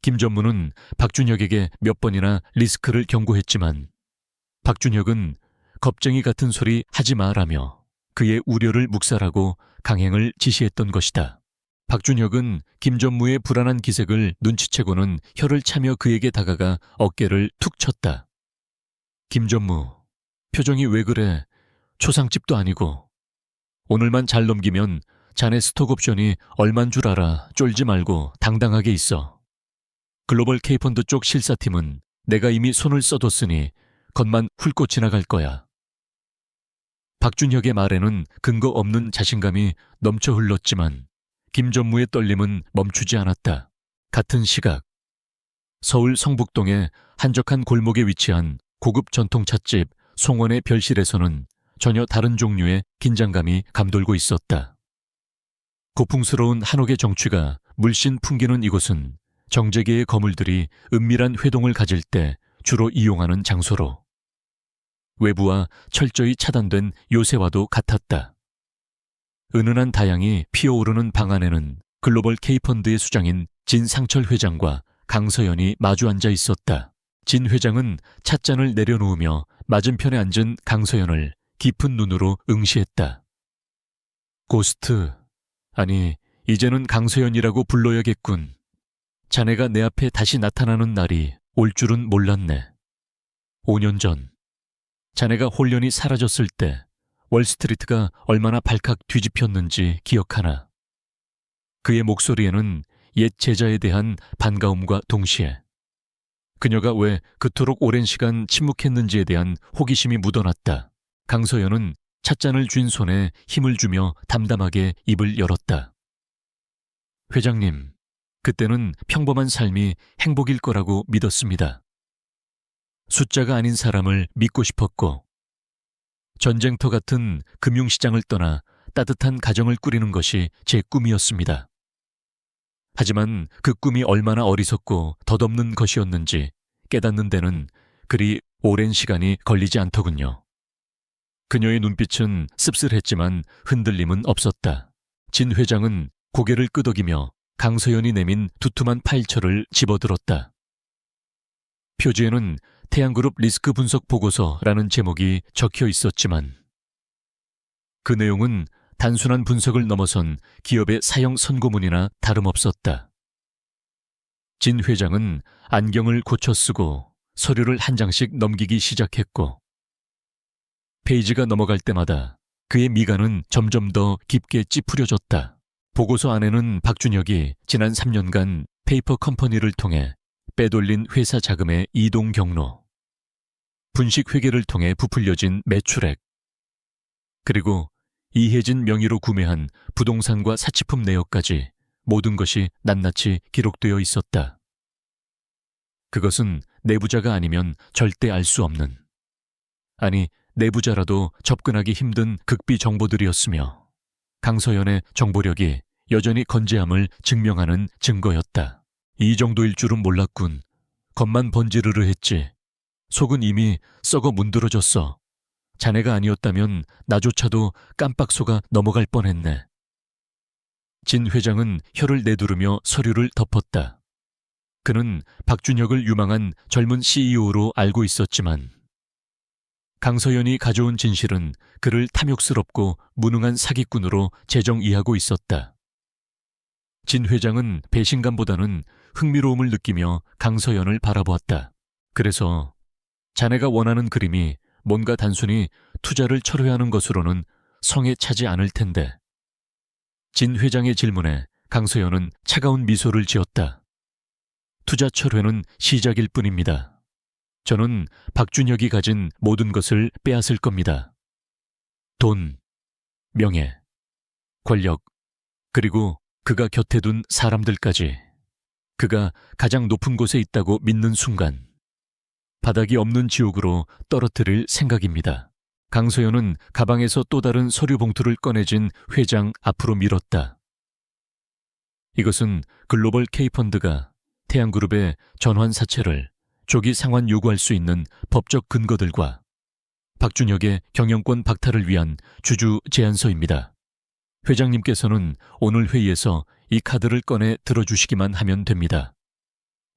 김전무는 박준혁에게 몇 번이나 리스크를 경고했지만 박준혁은 겁쟁이 같은 소리 하지 마라며 그의 우려를 묵살하고 강행을 지시했던 것이다. 박준혁은 김전무의 불안한 기색을 눈치채고는 혀를 차며 그에게 다가가 어깨를 툭 쳤다. 김전무, 표정이 왜 그래? 초상집도 아니고. 오늘만 잘 넘기면 자네 스톡옵션이 얼만 줄 알아. 쫄지 말고 당당하게 있어. 글로벌 K펀드 쪽 실사팀은 내가 이미 손을 써뒀으니 겉만 훑고 지나갈 거야. 박준혁의 말에는 근거 없는 자신감이 넘쳐 흘렀지만 김전무의 떨림은 멈추지 않았다. 같은 시각 서울 성북동의 한적한 골목에 위치한 고급 전통찻집 송원의 별실에서는 전혀 다른 종류의 긴장감이 감돌고 있었다. 고풍스러운 한옥의 정취가 물씬 풍기는 이곳은 정재계의 거물들이 은밀한 회동을 가질 때 주로 이용하는 장소로 외부와 철저히 차단된 요새와도 같았다. 은은한 다양이 피어오르는 방 안에는 글로벌 K펀드의 수장인 진상철 회장과 강서연이 마주 앉아 있었다. 진 회장은 찻잔을 내려놓으며 맞은편에 앉은 강서연을 깊은 눈으로 응시했다. 고스트, 아니 이제는 강서연이라고 불러야겠군. 자네가 내 앞에 다시 나타나는 날이 올 줄은 몰랐네. 5년 전 자네가 홀연히 사라졌을 때 월스트리트가 얼마나 발칵 뒤집혔는지 기억하나. 그의 목소리에는 옛 제자에 대한 반가움과 동시에 그녀가 왜 그토록 오랜 시간 침묵했는지에 대한 호기심이 묻어났다. 강서연은 찻잔을 쥔 손에 힘을 주며 담담하게 입을 열었다. 회장님, 그때는 평범한 삶이 행복일 거라고 믿었습니다. 숫자가 아닌 사람을 믿고 싶었고, 전쟁터 같은 금융시장을 떠나 따뜻한 가정을 꾸리는 것이 제 꿈이었습니다. 하지만 그 꿈이 얼마나 어리석고 덧없는 것이었는지 깨닫는 데는 그리 오랜 시간이 걸리지 않더군요. 그녀의 눈빛은 씁쓸했지만 흔들림은 없었다. 진 회장은 고개를 끄덕이며 강서연이 내민 두툼한 파일처를 집어들었다. 표지에는 태양그룹 리스크 분석 보고서라는 제목이 적혀 있었지만 그 내용은 단순한 분석을 넘어선 기업의 사형 선고문이나 다름없었다. 진 회장은 안경을 고쳐 쓰고 서류를 한 장씩 넘기기 시작했고 페이지가 넘어갈 때마다 그의 미간은 점점 더 깊게 찌푸려졌다. 보고서 안에는 박준혁이 지난 3년간 페이퍼 컴퍼니를 통해 빼돌린 회사 자금의 이동 경로, 분식 회계를 통해 부풀려진 매출액, 그리고 이혜진 명의로 구매한 부동산과 사치품 내역까지 모든 것이 낱낱이 기록되어 있었다. 그것은 내부자가 아니면 절대 알 수 없는, 아니 내부자라도 접근하기 힘든 극비 정보들이었으며 강서연의 정보력이 여전히 건재함을 증명하는 증거였다. 이 정도일 줄은 몰랐군. 겉만 번지르르 했지. 속은 이미 썩어 문드러졌어. 자네가 아니었다면 나조차도 깜빡 속아 넘어갈 뻔했네. 진 회장은 혀를 내두르며 서류를 덮었다. 그는 박준혁을 유망한 젊은 CEO로 알고 있었지만 강서연이 가져온 진실은 그를 탐욕스럽고 무능한 사기꾼으로 재정이하고 있었다. 진 회장은 배신감보다는 흥미로움을 느끼며 강서연을 바라보았다. 그래서 자네가 원하는 그림이 뭔가 단순히 투자를 철회하는 것으로는 성에 차지 않을 텐데. 진 회장의 질문에 강서연은 차가운 미소를 지었다. 투자 철회는 시작일 뿐입니다. 저는 박준혁이 가진 모든 것을 빼앗을 겁니다. 돈, 명예, 권력, 그리고 그가 곁에 둔 사람들까지. 그가 가장 높은 곳에 있다고 믿는 순간 바닥이 없는 지옥으로 떨어뜨릴 생각입니다. 강소연은 가방에서 또 다른 서류 봉투를 꺼내진 회장 앞으로 밀었다. 이것은 글로벌 K펀드가 태양그룹의 전환 사채를 조기 상환 요구할 수 있는 법적 근거들과 박준혁의 경영권 박탈을 위한 주주 제안서입니다. 회장님께서는 오늘 회의에서 이 카드를 꺼내 들어주시기만 하면 됩니다.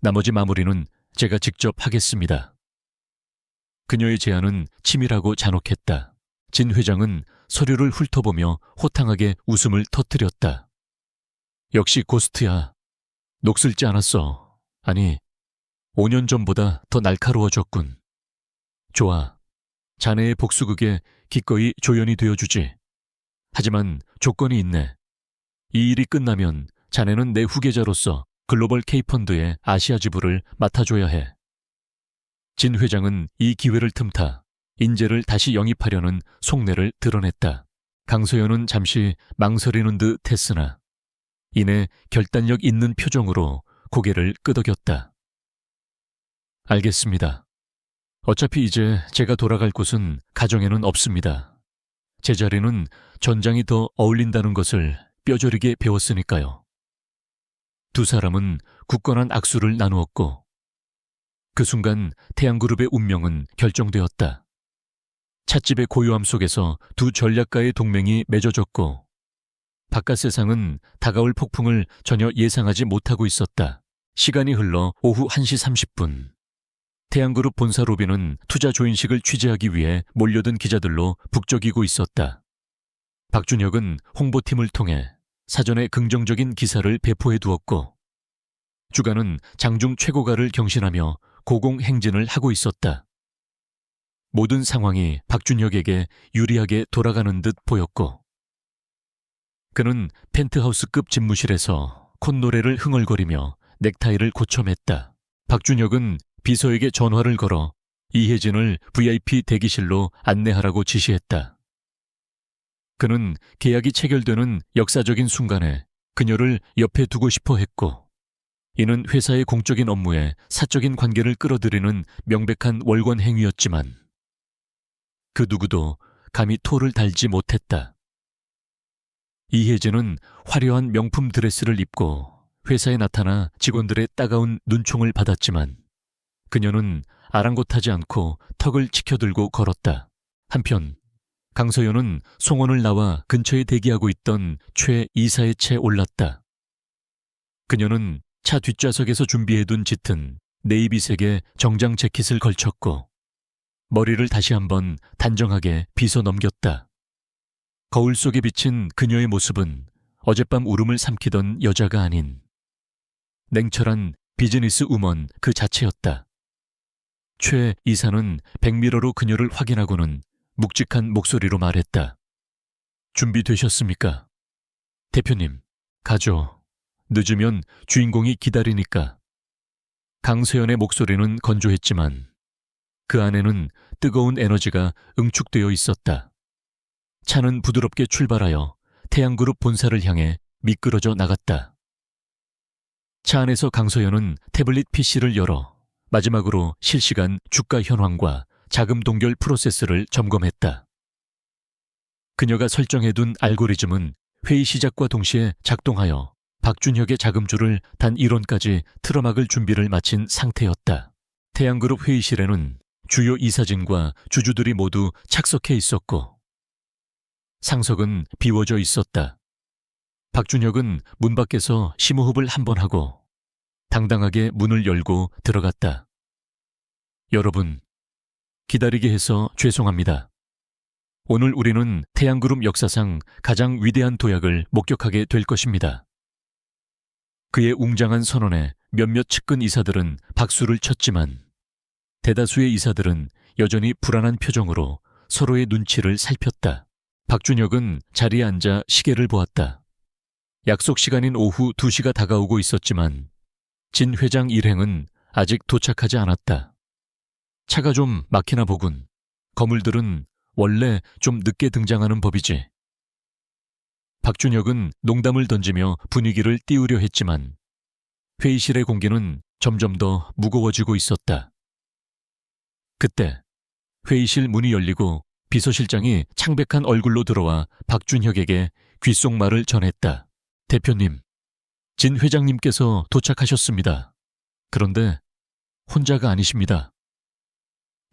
나머지 마무리는 제가 직접 하겠습니다. 그녀의 제안은 치밀하고 잔혹했다. 진 회장은 서류를 훑어보며 호탕하게 웃음을 터뜨렸다. 역시 고스트야. 녹슬지 않았어. 아니, 5년 전보다 더 날카로워졌군. 좋아. 자네의 복수극에 기꺼이 조연이 되어주지. 하지만 조건이 있네. 이 일이 끝나면 자네는 내 후계자로서 글로벌 K펀드의 아시아 지부를 맡아줘야 해. 진 회장은 이 기회를 틈타 인재를 다시 영입하려는 속내를 드러냈다. 강소연은 잠시 망설이는 듯 했으나 이내 결단력 있는 표정으로 고개를 끄덕였다. 알겠습니다. 어차피 이제 제가 돌아갈 곳은 가정에는 없습니다. 제 자리는 전장이 더 어울린다는 것을 뼈저리게 배웠으니까요. 두 사람은 굳건한 악수를 나누었고 그 순간 태양그룹의 운명은 결정되었다. 찻집의 고요함 속에서 두 전략가의 동맹이 맺어졌고 바깥 세상은 다가올 폭풍을 전혀 예상하지 못하고 있었다. 시간이 흘러 오후 1시 30분. 태양그룹 본사 로비는 투자 조인식을 취재하기 위해 몰려든 기자들로 북적이고 있었다. 박준혁은 홍보팀을 통해 사전에 긍정적인 기사를 배포해 두었고 주가는 장중 최고가를 경신하며 고공행진을 하고 있었다. 모든 상황이 박준혁에게 유리하게 돌아가는 듯 보였고 그는 펜트하우스급 집무실에서 콧노래를 흥얼거리며 넥타이를 고쳐 맸다. 박준혁은 비서에게 전화를 걸어 이혜진을 VIP 대기실로 안내하라고 지시했다. 그는 계약이 체결되는 역사적인 순간에 그녀를 옆에 두고 싶어 했고, 이는 회사의 공적인 업무에 사적인 관계를 끌어들이는 명백한 월권 행위였지만 그 누구도 감히 토를 달지 못했다. 이혜진은 화려한 명품 드레스를 입고 회사에 나타나 직원들의 따가운 눈총을 받았지만 그녀는 아랑곳하지 않고 턱을 치켜들고 걸었다. 한편 강서연은 송원을 나와 근처에 대기하고 있던 최 이사의 채 올랐다. 그녀는 차 뒷좌석에서 준비해둔 짙은 네이비색의 정장 재킷을 걸쳤고 머리를 다시 한번 단정하게 빗어 넘겼다. 거울 속에 비친 그녀의 모습은 어젯밤 울음을 삼키던 여자가 아닌 냉철한 비즈니스 우먼 그 자체였다. 최 이사는 백미러로 그녀를 확인하고는 묵직한 목소리로 말했다. 준비되셨습니까? 대표님, 가죠. 늦으면 주인공이 기다리니까. 강서연의 목소리는 건조했지만 그 안에는 뜨거운 에너지가 응축되어 있었다. 차는 부드럽게 출발하여 태양그룹 본사를 향해 미끄러져 나갔다. 차 안에서 강서연은 태블릿 PC를 열어 마지막으로 실시간 주가 현황과 자금 동결 프로세스를 점검했다. 그녀가 설정해둔 알고리즘은 회의 시작과 동시에 작동하여 박준혁의 자금줄을 단 1원까지 틀어막을 준비를 마친 상태였다. 태양그룹 회의실에는 주요 이사진과 주주들이 모두 착석해 있었고 상석은 비워져 있었다. 박준혁은 문 밖에서 심호흡을 한 번 하고 당당하게 문을 열고 들어갔다. 여러분, 기다리게 해서 죄송합니다. 오늘 우리는 태양그룹 역사상 가장 위대한 도약을 목격하게 될 것입니다. 그의 웅장한 선언에 몇몇 측근 이사들은 박수를 쳤지만 대다수의 이사들은 여전히 불안한 표정으로 서로의 눈치를 살폈다. 박준혁은 자리에 앉아 시계를 보았다. 약속 시간인 오후 2시가 다가오고 있었지만 진 회장 일행은 아직 도착하지 않았다. 차가 좀 막히나 보군. 거물들은 원래 좀 늦게 등장하는 법이지. 박준혁은 농담을 던지며 분위기를 띄우려 했지만 회의실의 공기는 점점 더 무거워지고 있었다. 그때 회의실 문이 열리고 비서실장이 창백한 얼굴로 들어와 박준혁에게 귓속말을 전했다. 대표님, 진 회장님께서 도착하셨습니다. 그런데 혼자가 아니십니다.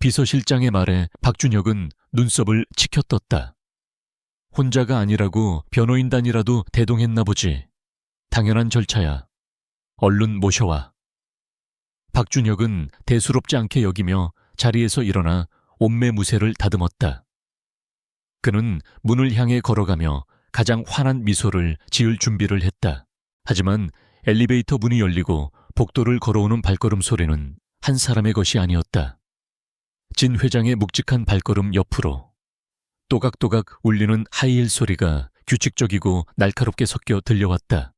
비서실장의 말에 박준혁은 눈썹을 치켜떴다. 혼자가 아니라고 변호인단이라도 대동했나 보지. 당연한 절차야. 얼른 모셔와. 박준혁은 대수롭지 않게 여기며 자리에서 일어나 옷매무새를 다듬었다. 그는 문을 향해 걸어가며 가장 환한 미소를 지을 준비를 했다. 하지만 엘리베이터 문이 열리고 복도를 걸어오는 발걸음 소리는 한 사람의 것이 아니었다. 진 회장의 묵직한 발걸음 옆으로 또각또각 울리는 하이힐 소리가 규칙적이고 날카롭게 섞여 들려왔다.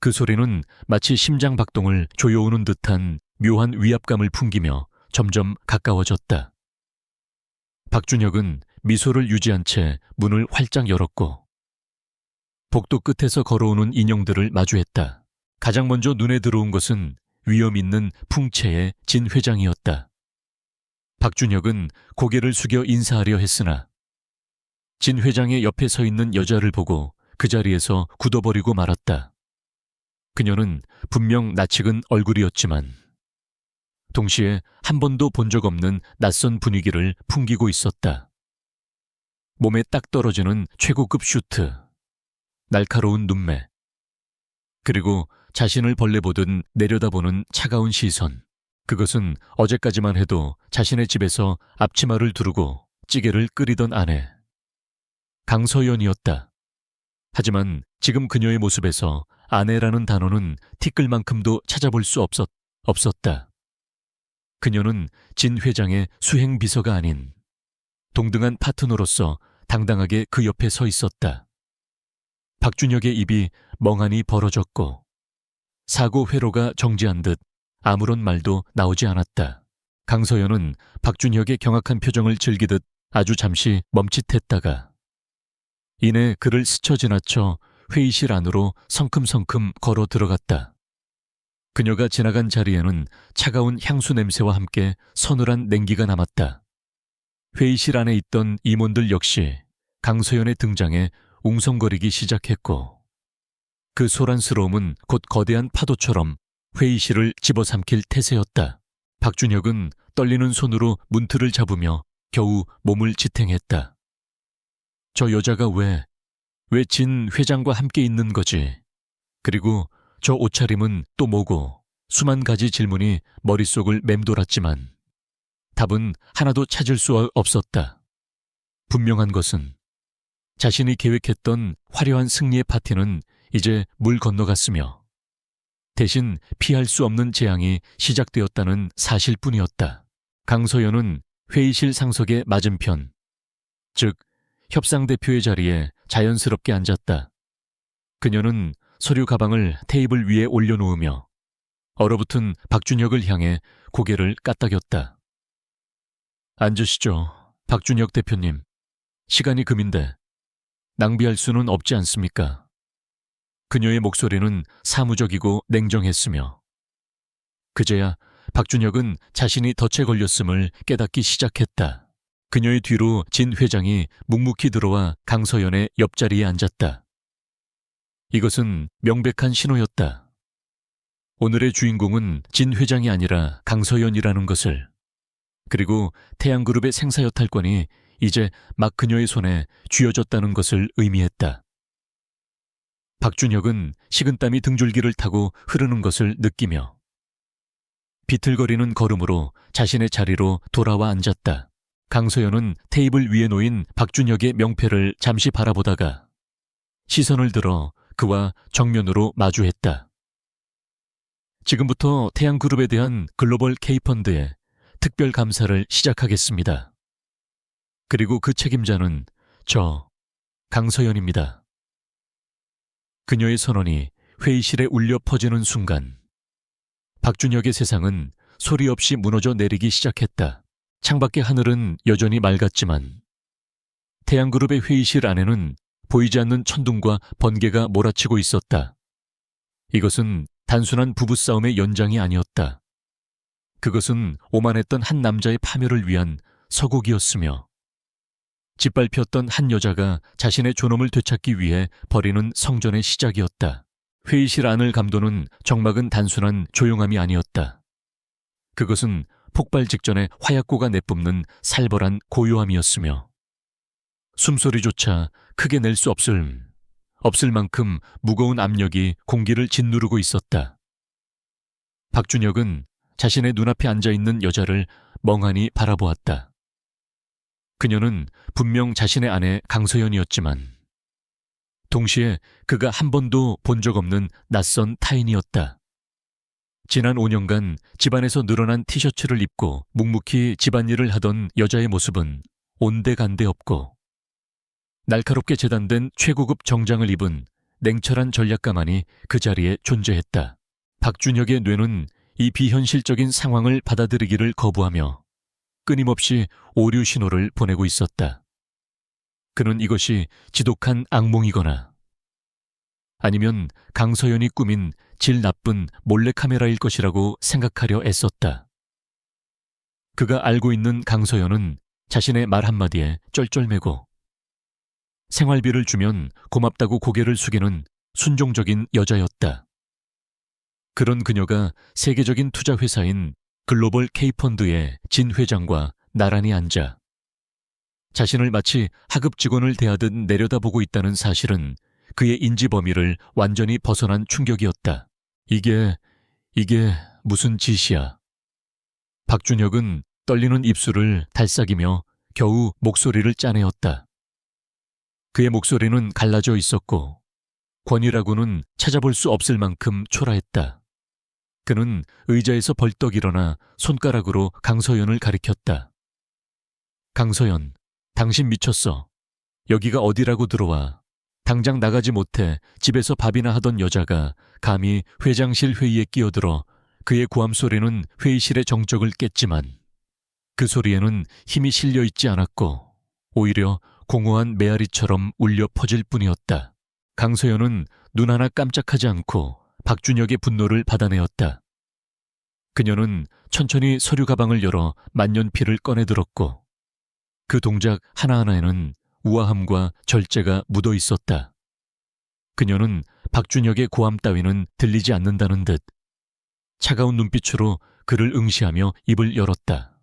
그 소리는 마치 심장 박동을 조여오는 듯한 묘한 위압감을 풍기며 점점 가까워졌다. 박준혁은 미소를 유지한 채 문을 활짝 열었고 복도 끝에서 걸어오는 인형들을 마주했다. 가장 먼저 눈에 들어온 것은 위험 있는 풍채의 진 회장이었다. 박준혁은 고개를 숙여 인사하려 했으나 진 회장의 옆에 서 있는 여자를 보고 그 자리에서 굳어버리고 말았다. 그녀는 분명 낯익은 얼굴이었지만 동시에 한 번도 본 적 없는 낯선 분위기를 풍기고 있었다. 몸에 딱 떨어지는 최고급 슈트, 날카로운 눈매, 그리고 자신을 벌레보듯 내려다보는 차가운 시선. 그것은 어제까지만 해도 자신의 집에서 앞치마를 두르고 찌개를 끓이던 아내, 강서연이었다. 하지만 지금 그녀의 모습에서 아내라는 단어는 티끌만큼도 찾아볼 수 없었다. 그녀는 진 회장의 수행 비서가 아닌 동등한 파트너로서 당당하게 그 옆에 서 있었다. 박준혁의 입이 멍하니 벌어졌고 사고 회로가 정지한 듯 아무런 말도 나오지 않았다. 강서연은 박준혁의 경악한 표정을 즐기듯 아주 잠시 멈칫했다가 이내 그를 스쳐 지나쳐 회의실 안으로 성큼성큼 걸어 들어갔다. 그녀가 지나간 자리에는 차가운 향수 냄새와 함께 서늘한 냉기가 남았다. 회의실 안에 있던 임원들 역시 강서연의 등장에 웅성거리기 시작했고 그 소란스러움은 곧 거대한 파도처럼 회의실을 집어삼킬 태세였다. 박준혁은 떨리는 손으로 문틀을 잡으며 겨우 몸을 지탱했다. 저 여자가 왜 진 회장과 함께 있는 거지? 그리고 저 옷차림은 또 뭐고? 수만 가지 질문이 머릿속을 맴돌았지만 답은 하나도 찾을 수 없었다. 분명한 것은 자신이 계획했던 화려한 승리의 파티는 이제 물 건너갔으며 대신 피할 수 없는 재앙이 시작되었다는 사실뿐이었다. 강서연은 회의실 상석의 맞은편, 즉 협상대표의 자리에 자연스럽게 앉았다. 그녀는 서류 가방을 테이블 위에 올려놓으며 얼어붙은 박준혁을 향해 고개를 까딱였다. 앉으시죠, 박준혁 대표님. 시간이 금인데 낭비할 수는 없지 않습니까? 그녀의 목소리는 사무적이고 냉정했으며 그제야 박준혁은 자신이 덫에 걸렸음을 깨닫기 시작했다. 그녀의 뒤로 진 회장이 묵묵히 들어와 강서연의 옆자리에 앉았다. 이것은 명백한 신호였다. 오늘의 주인공은 진 회장이 아니라 강서연이라는 것을, 그리고 태양그룹의 생사여탈권이 이제 막 그녀의 손에 쥐어졌다는 것을 의미했다. 박준혁은 식은땀이 등줄기를 타고 흐르는 것을 느끼며 비틀거리는 걸음으로 자신의 자리로 돌아와 앉았다. 강서연은 테이블 위에 놓인 박준혁의 명패를 잠시 바라보다가 시선을 들어 그와 정면으로 마주했다. 지금부터 태양그룹에 대한 글로벌 K펀드의 특별 감사를 시작하겠습니다. 그리고 그 책임자는 저 강서연입니다. 그녀의 선언이 회의실에 울려 퍼지는 순간 박준혁의 세상은 소리 없이 무너져 내리기 시작했다. 창밖의 하늘은 여전히 맑았지만 태양그룹의 회의실 안에는 보이지 않는 천둥과 번개가 몰아치고 있었다. 이것은 단순한 부부싸움의 연장이 아니었다. 그것은 오만했던 한 남자의 파멸을 위한 서곡이었으며 짓밟혔던 한 여자가 자신의 존엄을 되찾기 위해 벌이는 성전의 시작이었다. 회의실 안을 감도는 정막은 단순한 조용함이 아니었다. 그것은 폭발 직전에 화약고가 내뿜는 살벌한 고요함이었으며 숨소리조차 크게 낼 수 없을 만큼 무거운 압력이 공기를 짓누르고 있었다. 박준혁은 자신의 눈앞에 앉아있는 여자를 멍하니 바라보았다. 그녀는 분명 자신의 아내 강서연이었지만 동시에 그가 한 번도 본 적 없는 낯선 타인이었다. 지난 5년간 집안에서 늘어난 티셔츠를 입고 묵묵히 집안일을 하던 여자의 모습은 온데간데 없고 날카롭게 재단된 최고급 정장을 입은 냉철한 전략가만이 그 자리에 존재했다. 박준혁의 뇌는 이 비현실적인 상황을 받아들이기를 거부하며 끊임없이 오류 신호를 보내고 있었다. 그는 이것이 지독한 악몽이거나 아니면 강서연이 꾸민 질 나쁜 몰래카메라일 것이라고 생각하려 애썼다. 그가 알고 있는 강서연은 자신의 말 한마디에 쩔쩔매고 생활비를 주면 고맙다고 고개를 숙이는 순종적인 여자였다. 그런 그녀가 세계적인 투자회사인 글로벌 K펀드의 진 회장과 나란히 앉아 자신을 마치 하급 직원을 대하듯 내려다보고 있다는 사실은 그의 인지 범위를 완전히 벗어난 충격이었다. 이게 무슨 짓이야. 박준혁은 떨리는 입술을 달싹이며 겨우 목소리를 짜내었다. 그의 목소리는 갈라져 있었고 권위라고는 찾아볼 수 없을 만큼 초라했다. 그는 의자에서 벌떡 일어나 손가락으로 강서연을 가리켰다. 강서연, 당신 미쳤어. 여기가 어디라고 들어와. 당장 나가지 못해 집에서 밥이나 하던 여자가 감히 회장실 회의에 끼어들어 그의 고함 소리는 회의실의 정적을 깼지만 그 소리에는 힘이 실려 있지 않았고 오히려 공허한 메아리처럼 울려 퍼질 뿐이었다. 강서연은 눈 하나 깜짝하지 않고 박준혁의 분노를 받아내었다. 그녀는 천천히 서류 가방을 열어 만년필을 꺼내들었고 그 동작 하나하나에는 우아함과 절제가 묻어 있었다. 그녀는 박준혁의 고함 따위는 들리지 않는다는 듯 차가운 눈빛으로 그를 응시하며 입을 열었다.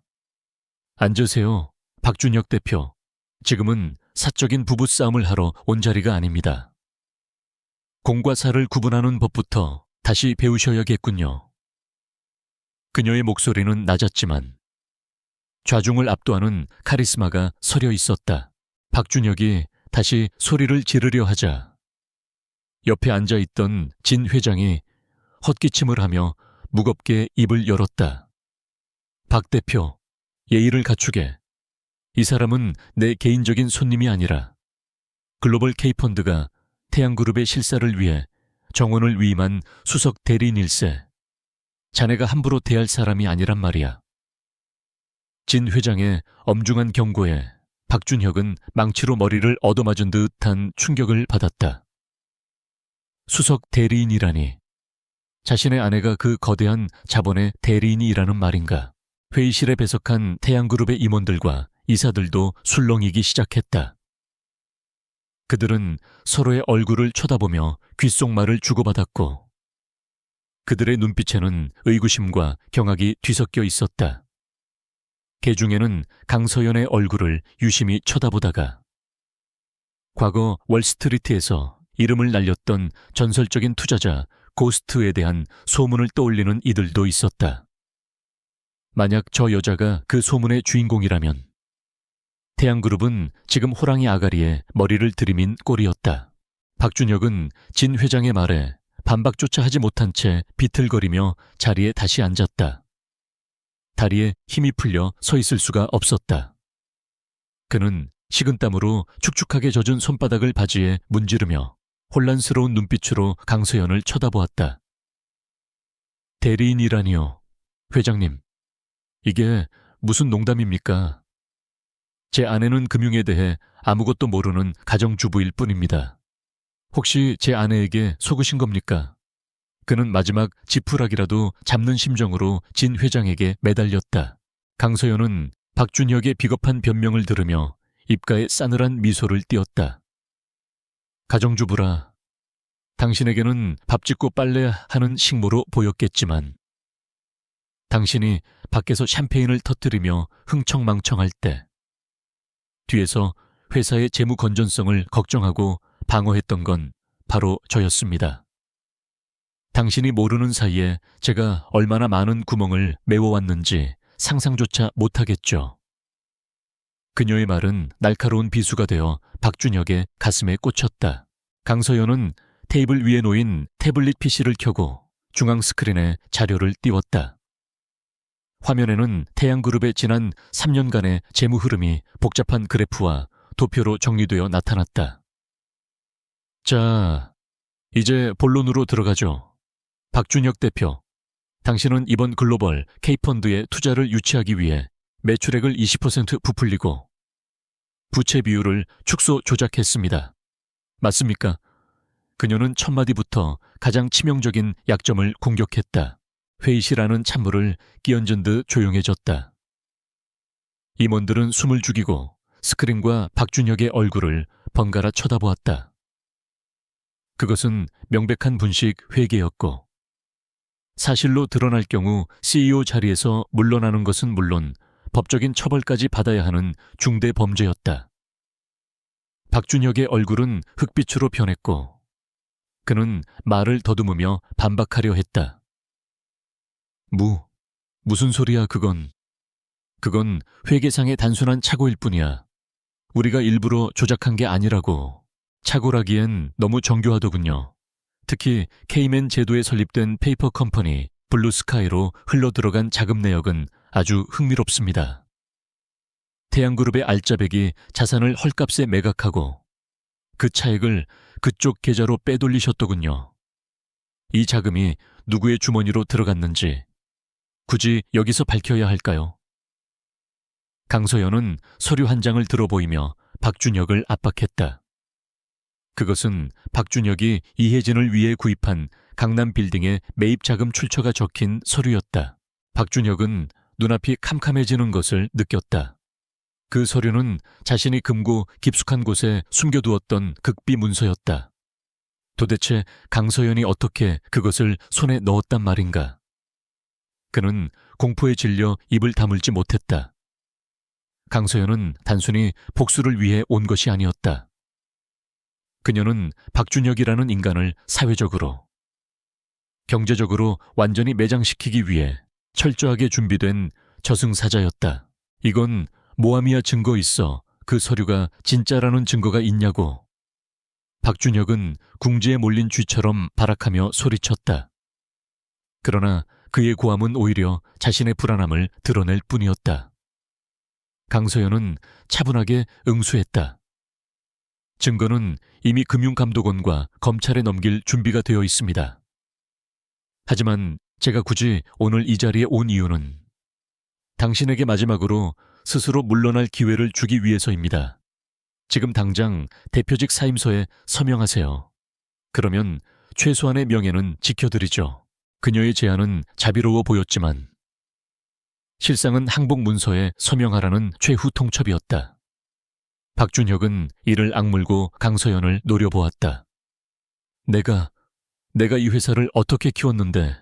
앉으세요, 박준혁 대표. 지금은 사적인 부부싸움을 하러 온 자리가 아닙니다. 공과 사를 구분하는 법부터 다시 배우셔야겠군요. 그녀의 목소리는 낮았지만 좌중을 압도하는 카리스마가 서려 있었다. 박준혁이 다시 소리를 지르려 하자 옆에 앉아있던 진 회장이 헛기침을 하며 무겁게 입을 열었다. 박 대표, 예의를 갖추게. 이 사람은 내 개인적인 손님이 아니라 글로벌 K펀드가 태양그룹의 실사를 위해 정원을 위임한 수석 대리인일세. 자네가 함부로 대할 사람이 아니란 말이야. 진 회장의 엄중한 경고에 박준혁은 망치로 머리를 얻어맞은 듯한 충격을 받았다. 수석 대리인이라니. 자신의 아내가 그 거대한 자본의 대리인이라는 말인가. 회의실에 배석한 태양그룹의 임원들과 이사들도 술렁이기 시작했다. 그들은 서로의 얼굴을 쳐다보며 귓속말을 주고받았고 그들의 눈빛에는 의구심과 경악이 뒤섞여 있었다. 개 중에는 강서연의 얼굴을 유심히 쳐다보다가 과거 월스트리트에서 이름을 날렸던 전설적인 투자자 고스트에 대한 소문을 떠올리는 이들도 있었다. 만약 저 여자가 그 소문의 주인공이라면 태양그룹은 지금 호랑이 아가리에 머리를 들이민 꼴이었다. 박준혁은 진 회장의 말에 반박조차 하지 못한 채 비틀거리며 자리에 다시 앉았다. 다리에 힘이 풀려 서 있을 수가 없었다. 그는 식은땀으로 축축하게 젖은 손바닥을 바지에 문지르며 혼란스러운 눈빛으로 강서연을 쳐다보았다. 대리인이라니요. 회장님, 이게 무슨 농담입니까? 제 아내는 금융에 대해 아무것도 모르는 가정주부일 뿐입니다. 혹시 제 아내에게 속으신 겁니까? 그는 마지막 지푸라기라도 잡는 심정으로 진 회장에게 매달렸다. 강서연은 박준혁의 비겁한 변명을 들으며 입가에 싸늘한 미소를 띄었다. 가정주부라. 당신에게는 밥 짓고 빨래하는 식모로 보였겠지만 당신이 밖에서 샴페인을 터뜨리며 흥청망청할 때 뒤에서 회사의 재무 건전성을 걱정하고 방어했던 건 바로 저였습니다. 당신이 모르는 사이에 제가 얼마나 많은 구멍을 메워왔는지 상상조차 못하겠죠. 그녀의 말은 날카로운 비수가 되어 박준혁의 가슴에 꽂혔다. 강서연은 테이블 위에 놓인 태블릿 PC를 켜고 중앙 스크린에 자료를 띄웠다. 화면에는 태양그룹의 지난 3년간의 재무 흐름이 복잡한 그래프와 도표로 정리되어 나타났다. 자, 이제 본론으로 들어가죠. 박준혁 대표, 당신은 이번 글로벌 K펀드에 투자를 유치하기 위해 매출액을 20% 부풀리고 부채 비율을 축소 조작했습니다. 맞습니까? 그녀는 첫 마디부터 가장 치명적인 약점을 공격했다. 회의실 안은 찬물을 끼얹은 듯 조용해졌다. 임원들은 숨을 죽이고 스크린과 박준혁의 얼굴을 번갈아 쳐다보았다. 그것은 명백한 분식 회계였고 사실로 드러날 경우 CEO 자리에서 물러나는 것은 물론 법적인 처벌까지 받아야 하는 중대 범죄였다. 박준혁의 얼굴은 흑빛으로 변했고 그는 말을 더듬으며 반박하려 했다. 무슨 소리야 그건. 그건 회계상의 단순한 착오일 뿐이야. 우리가 일부러 조작한 게 아니라고. 착오라기엔 너무 정교하더군요. 특히 케이맨 제도에 설립된 페이퍼 컴퍼니 블루스카이로 흘러들어간 자금 내역은 아주 흥미롭습니다. 태양그룹의 알짜배기 자산을 헐값에 매각하고 그 차액을 그쪽 계좌로 빼돌리셨더군요. 이 자금이 누구의 주머니로 들어갔는지 굳이 여기서 밝혀야 할까요? 강서연은 서류 한 장을 들어보이며 박준혁을 압박했다. 그것은 박준혁이 이혜진을 위해 구입한 강남 빌딩의 매입 자금 출처가 적힌 서류였다. 박준혁은 눈앞이 캄캄해지는 것을 느꼈다. 그 서류는 자신이 금고 깊숙한 곳에 숨겨두었던 극비 문서였다. 도대체 강서연이 어떻게 그것을 손에 넣었단 말인가? 그는 공포에 질려 입을 다물지 못했다. 강서연은 단순히 복수를 위해 온 것이 아니었다. 그녀는 박준혁이라는 인간을 사회적으로, 경제적으로 완전히 매장시키기 위해 철저하게 준비된 저승사자였다. 이건 모함이야. 증거 있어. 그 서류가 진짜라는 증거가 있냐고. 박준혁은 궁지에 몰린 쥐처럼 발악하며 소리쳤다. 그러나 그의 고함은 오히려 자신의 불안함을 드러낼 뿐이었다. 강서연은 차분하게 응수했다. 증거는 이미 금융감독원과 검찰에 넘길 준비가 되어 있습니다. 하지만 제가 굳이 오늘 이 자리에 온 이유는 당신에게 마지막으로 스스로 물러날 기회를 주기 위해서입니다. 지금 당장 대표직 사임서에 서명하세요. 그러면 최소한의 명예는 지켜드리죠. 그녀의 제안은 자비로워 보였지만 실상은 항복 문서에 서명하라는 최후 통첩이었다. 박준혁은 이를 악물고 강서연을 노려보았다. 내가 이 회사를 어떻게 키웠는데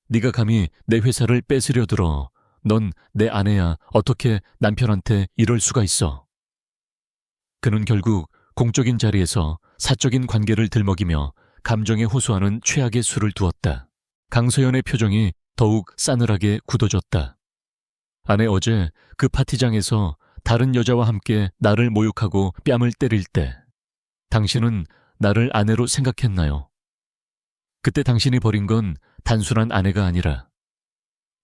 네가 감히 내 회사를 뺏으려 들어. 넌 내 아내야. 어떻게 남편한테 이럴 수가 있어. 그는 결국 공적인 자리에서 사적인 관계를 들먹이며 감정에 호소하는 최악의 수를 두었다. 강서연의 표정이 더욱 싸늘하게 굳어졌다. 아내 어제 그 파티장에서 다른 여자와 함께 나를 모욕하고 뺨을 때릴 때 당신은 나를 아내로 생각했나요? 그때 당신이 버린 건 단순한 아내가 아니라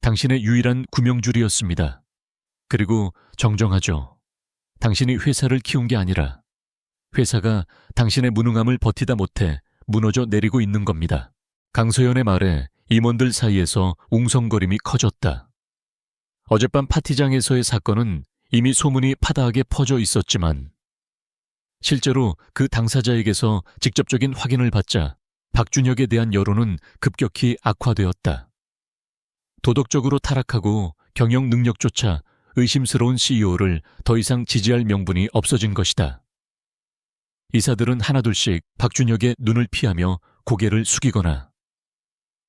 당신의 유일한 구명줄이었습니다. 그리고 정정하죠. 당신이 회사를 키운 게 아니라 회사가 당신의 무능함을 버티다 못해 무너져 내리고 있는 겁니다. 강서연의 말에 임원들 사이에서 웅성거림이 커졌다. 어젯밤 파티장에서의 사건은 이미 소문이 파다하게 퍼져 있었지만 실제로 그 당사자에게서 직접적인 확인을 받자 박준혁에 대한 여론은 급격히 악화되었다. 도덕적으로 타락하고 경영 능력조차 의심스러운 CEO를 더 이상 지지할 명분이 없어진 것이다. 이사들은 하나둘씩 박준혁의 눈을 피하며 고개를 숙이거나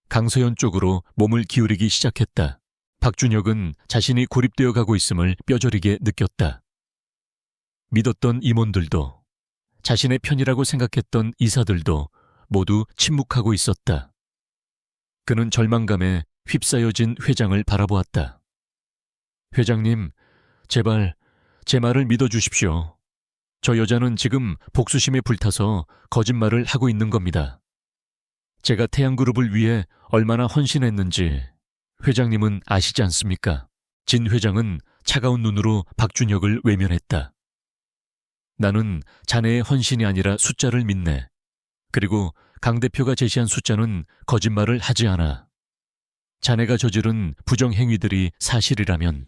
강서연 쪽으로 몸을 기울이기 시작했다. 박준혁은 자신이 고립되어 가고 있음을 뼈저리게 느꼈다. 믿었던 임원들도, 자신의 편이라고 생각했던 이사들도 모두 침묵하고 있었다. 그는 절망감에 휩싸여진 회장을 바라보았다. 회장님, 제발 제 말을 믿어주십시오. 저 여자는 지금 복수심에 불타서 거짓말을 하고 있는 겁니다. 제가 태양그룹을 위해 얼마나 헌신했는지 회장님은 아시지 않습니까? 진 회장은 차가운 눈으로 박준혁을 외면했다. 나는 자네의 헌신이 아니라 숫자를 믿네. 그리고 강 대표가 제시한 숫자는 거짓말을 하지 않아. 자네가 저지른 부정행위들이 사실이라면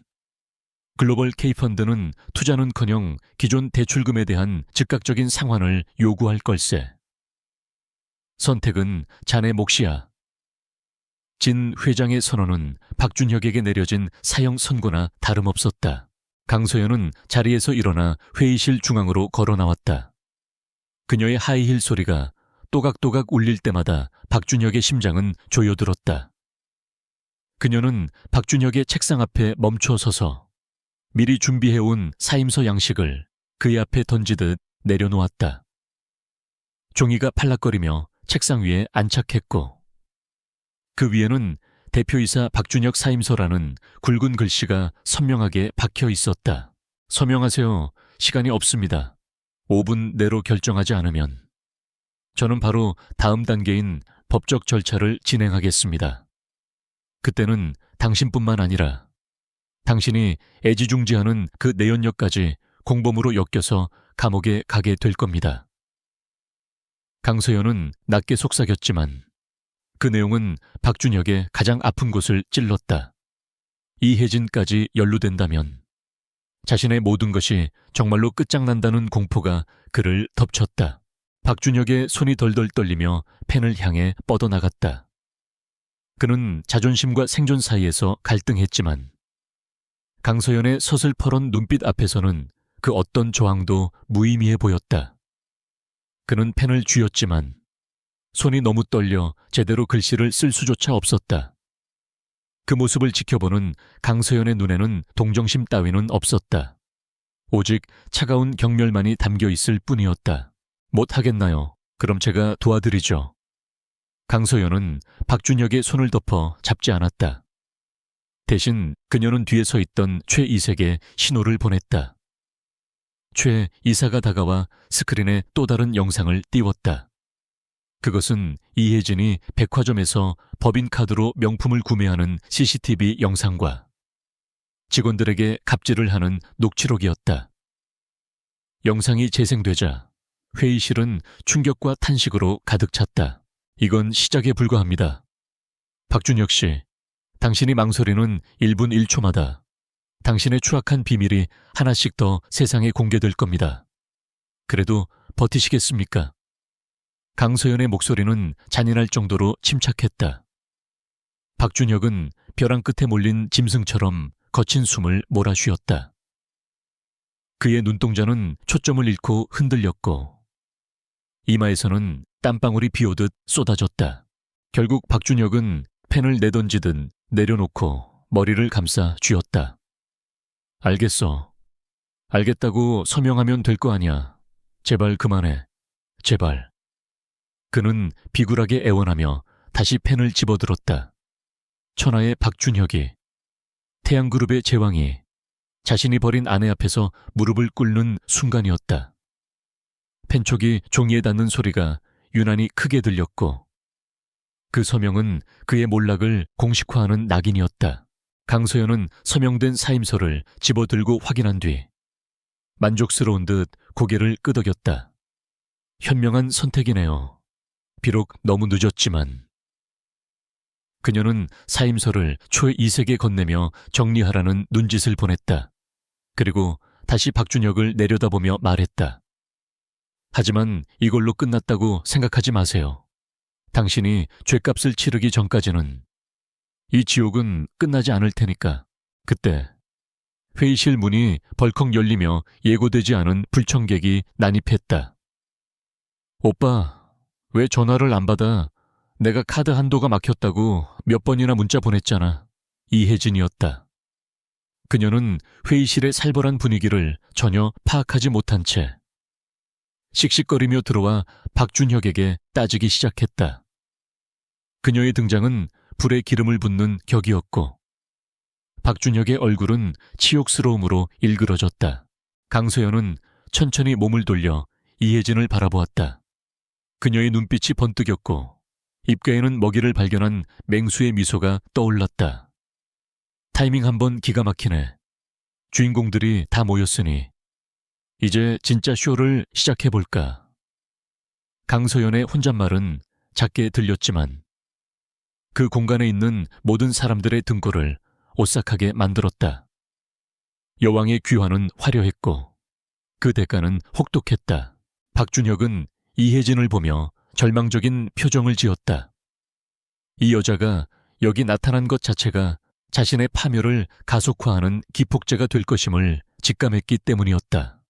글로벌 K펀드는 투자는커녕 기존 대출금에 대한 즉각적인 상환을 요구할 걸세. 선택은 자네 몫이야. 진 회장의 선언은 박준혁에게 내려진 사형 선고나 다름없었다. 강서연은 자리에서 일어나 회의실 중앙으로 걸어 나왔다. 그녀의 하이힐 소리가 또각또각 울릴 때마다 박준혁의 심장은 조여들었다. 그녀는 박준혁의 책상 앞에 멈춰 서서 미리 준비해온 사임서 양식을 그의 앞에 던지듯 내려놓았다. 종이가 팔락거리며 책상 위에 안착했고 그 위에는 대표이사 박준혁 사임서라는 굵은 글씨가 선명하게 박혀 있었다. 서명하세요. 시간이 없습니다. 5분 내로 결정하지 않으면 저는 바로 다음 단계인 법적 절차를 진행하겠습니다. 그때는 당신뿐만 아니라 당신이 애지중지하는 그 내연녀까지 공범으로 엮여서 감옥에 가게 될 겁니다. 강서연은 낮게 속삭였지만 그 내용은 박준혁의 가장 아픈 곳을 찔렀다. 이혜진까지 연루된다면 자신의 모든 것이 정말로 끝장난다는 공포가 그를 덮쳤다. 박준혁의 손이 덜덜 떨리며 펜을 향해 뻗어나갔다. 그는 자존심과 생존 사이에서 갈등했지만 강서연의 서슬퍼런 눈빛 앞에서는 그 어떤 저항도 무의미해 보였다. 그는 펜을 쥐었지만 손이 너무 떨려 제대로 글씨를 쓸 수조차 없었다. 그 모습을 지켜보는 강서연의 눈에는 동정심 따위는 없었다. 오직 차가운 경멸만이 담겨 있을 뿐이었다. 못하겠나요? 그럼 제가 도와드리죠. 강서연은 박준혁의 손을 덮어 잡지 않았다. 대신 그녀는 뒤에 서 있던 최이색에 신호를 보냈다. 최이사가 다가와 스크린에 또 다른 영상을 띄웠다. 그것은 이혜진이 백화점에서 법인카드로 명품을 구매하는 CCTV 영상과 직원들에게 갑질을 하는 녹취록이었다. 영상이 재생되자 회의실은 충격과 탄식으로 가득 찼다. 이건 시작에 불과합니다. 박준혁 씨, 당신이 망설이는 1분 1초마다 당신의 추악한 비밀이 하나씩 더 세상에 공개될 겁니다. 그래도 버티시겠습니까? 강서연의 목소리는 잔인할 정도로 침착했다. 박준혁은 벼랑 끝에 몰린 짐승처럼 거친 숨을 몰아쉬었다. 그의 눈동자는 초점을 잃고 흔들렸고 이마에서는 땀방울이 비오듯 쏟아졌다. 결국 박준혁은 펜을 내던지듯 내려놓고 머리를 감싸 쥐었다. 알겠어. 알겠다고 서명하면 될 거 아니야. 제발 그만해. 제발. 그는 비굴하게 애원하며 다시 펜을 집어들었다. 천하의 박준혁이, 태양그룹의 제왕이 자신이 버린 아내 앞에서 무릎을 꿇는 순간이었다. 펜촉이 종이에 닿는 소리가 유난히 크게 들렸고 그 서명은 그의 몰락을 공식화하는 낙인이었다. 강서연은 서명된 사임서를 집어들고 확인한 뒤 만족스러운 듯 고개를 끄덕였다. 현명한 선택이네요. 비록 너무 늦었지만. 그녀는 사임서를 최이색에 건네며 정리하라는 눈짓을 보냈다. 그리고 다시 박준혁을 내려다보며 말했다. 하지만 이걸로 끝났다고 생각하지 마세요. 당신이 죗값을 치르기 전까지는 이 지옥은 끝나지 않을 테니까. 그때 회의실 문이 벌컥 열리며 예고되지 않은 불청객이 난입했다. 오빠, 왜 전화를 안 받아? 내가 카드 한도가 막혔다고 몇 번이나 문자 보냈잖아. 이혜진이었다. 그녀는 회의실의 살벌한 분위기를 전혀 파악하지 못한 채 씩씩거리며 들어와 박준혁에게 따지기 시작했다. 그녀의 등장은 불에 기름을 붓는 격이었고 박준혁의 얼굴은 치욕스러움으로 일그러졌다. 강서연은 천천히 몸을 돌려 이혜진을 바라보았다. 그녀의 눈빛이 번뜩였고 입가에는 먹이를 발견한 맹수의 미소가 떠올랐다. 타이밍 한번 기가 막히네. 주인공들이 다 모였으니 이제 진짜 쇼를 시작해볼까. 강서연의 혼잣말은 작게 들렸지만 그 공간에 있는 모든 사람들의 등골을 오싹하게 만들었다. 여왕의 귀환은 화려했고 그 대가는 혹독했다. 박준혁은 이혜진을 보며 절망적인 표정을 지었다. 이 여자가 여기 나타난 것 자체가 자신의 파멸을 가속화하는 기폭제가 될 것임을 직감했기 때문이었다.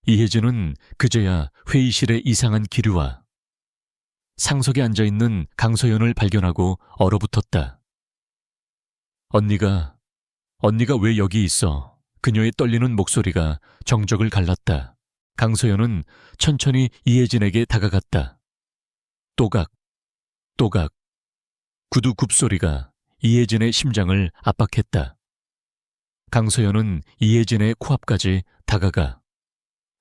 이혜진은 그제야 회의실의 이상한 기류와 상석에 앉아있는 강서연을 발견하고 얼어붙었다. 언니가 왜 여기 있어? 그녀의 떨리는 목소리가 정적을 갈랐다. 강서연은 천천히 이혜진에게 다가갔다. 또각, 또각. 구두 굽소리가 이혜진의 심장을 압박했다. 강서연은 이혜진의 코앞까지 다가가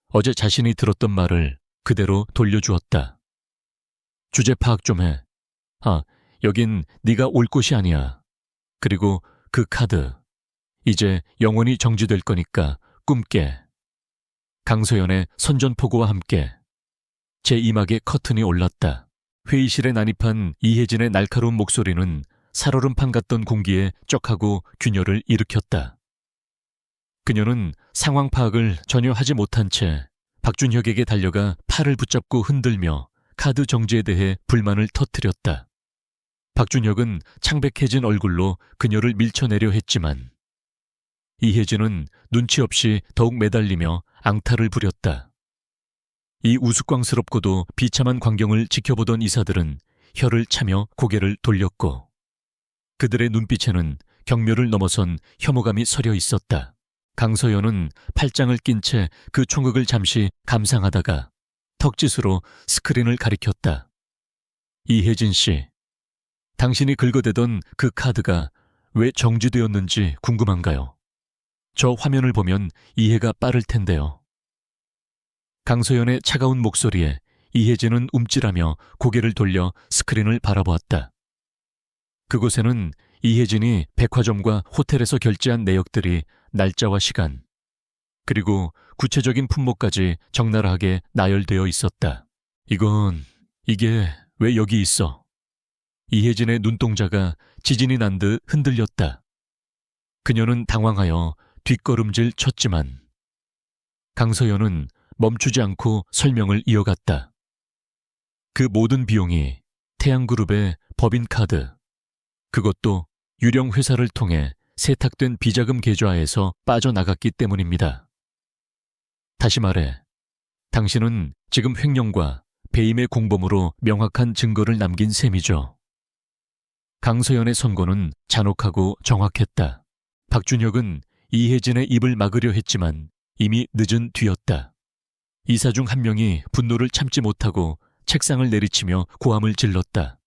어제 자신이 들었던 말을 그대로 돌려주었다. 주제 파악 좀 해. 여긴 네가 올 곳이 아니야. 그리고 그 카드 이제 영원히 정지될 거니까 꿈 깨. 강서연의 선전포고와 함께 제 이막에 커튼이 올랐다. 회의실에 난입한 이혜진의 날카로운 목소리는 살얼음판 같던 공기에 쩍하고 균열을 일으켰다. 그녀는 상황 파악을 전혀 하지 못한 채 박준혁에게 달려가 팔을 붙잡고 흔들며 카드 정지에 대해 불만을 터뜨렸다. 박준혁은 창백해진 얼굴로 그녀를 밀쳐내려 했지만 이혜진은 눈치 없이 더욱 매달리며 앙탈을 부렸다. 이 우스꽝스럽고도 비참한 광경을 지켜보던 이사들은 혀를 차며 고개를 돌렸고 그들의 눈빛에는 경멸을 넘어선 혐오감이 서려 있었다. 강서연은 팔짱을 낀 채 그 총극을 잠시 감상하다가 턱짓으로 스크린을 가리켰다. 이혜진 씨, 당신이 긁어대던 그 카드가 왜 정지되었는지 궁금한가요? 저 화면을 보면 이해가 빠를 텐데요. 강서연의 차가운 목소리에 이혜진은 움찔하며 고개를 돌려 스크린을 바라보았다. 그곳에는 이혜진이 백화점과 호텔에서 결제한 내역들이 날짜와 시간, 그리고 구체적인 품목까지 적나라하게 나열되어 있었다. 이게 왜 여기 있어? 이혜진의 눈동자가 지진이 난 듯 흔들렸다. 그녀는 당황하여 뒷걸음질 쳤지만 강서연은 멈추지 않고 설명을 이어갔다. 그 모든 비용이 태양그룹의 법인카드, 그것도 유령 회사를 통해 세탁된 비자금 계좌에서 빠져나갔기 때문입니다. 다시 말해, 당신은 지금 횡령과 배임의 공범으로 명확한 증거를 남긴 셈이죠. 강서연의 선고는 잔혹하고 정확했다. 박준혁은 이혜진의 입을 막으려 했지만 이미 늦은 뒤였다. 이사 중 한 명이 분노를 참지 못하고 책상을 내리치며 고함을 질렀다.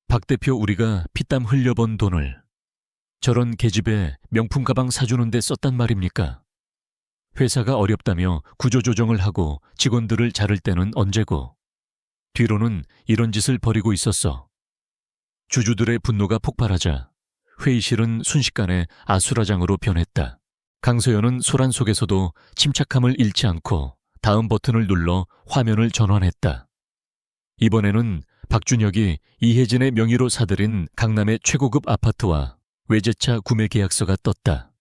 박 대표, 우리가 피땀 흘려번 돈을 저런 계집애 명품 가방 사주는데 썼단 말입니까? 회사가 어렵다며 구조조정을 하고 직원들을 자를 때는 언제고, 뒤로는 이런 짓을 벌이고 있었어. 주주들의 분노가 폭발하자 회의실은 순식간에 아수라장으로 변했다. 강서연은 소란 속에서도 침착함을 잃지 않고 다음 버튼을 눌러 화면을 전환했다. 이번에는 박준혁이 이혜진의 명의로 사들인 강남의 최고급 아파트와 외제차 구매 계약서가 떴다.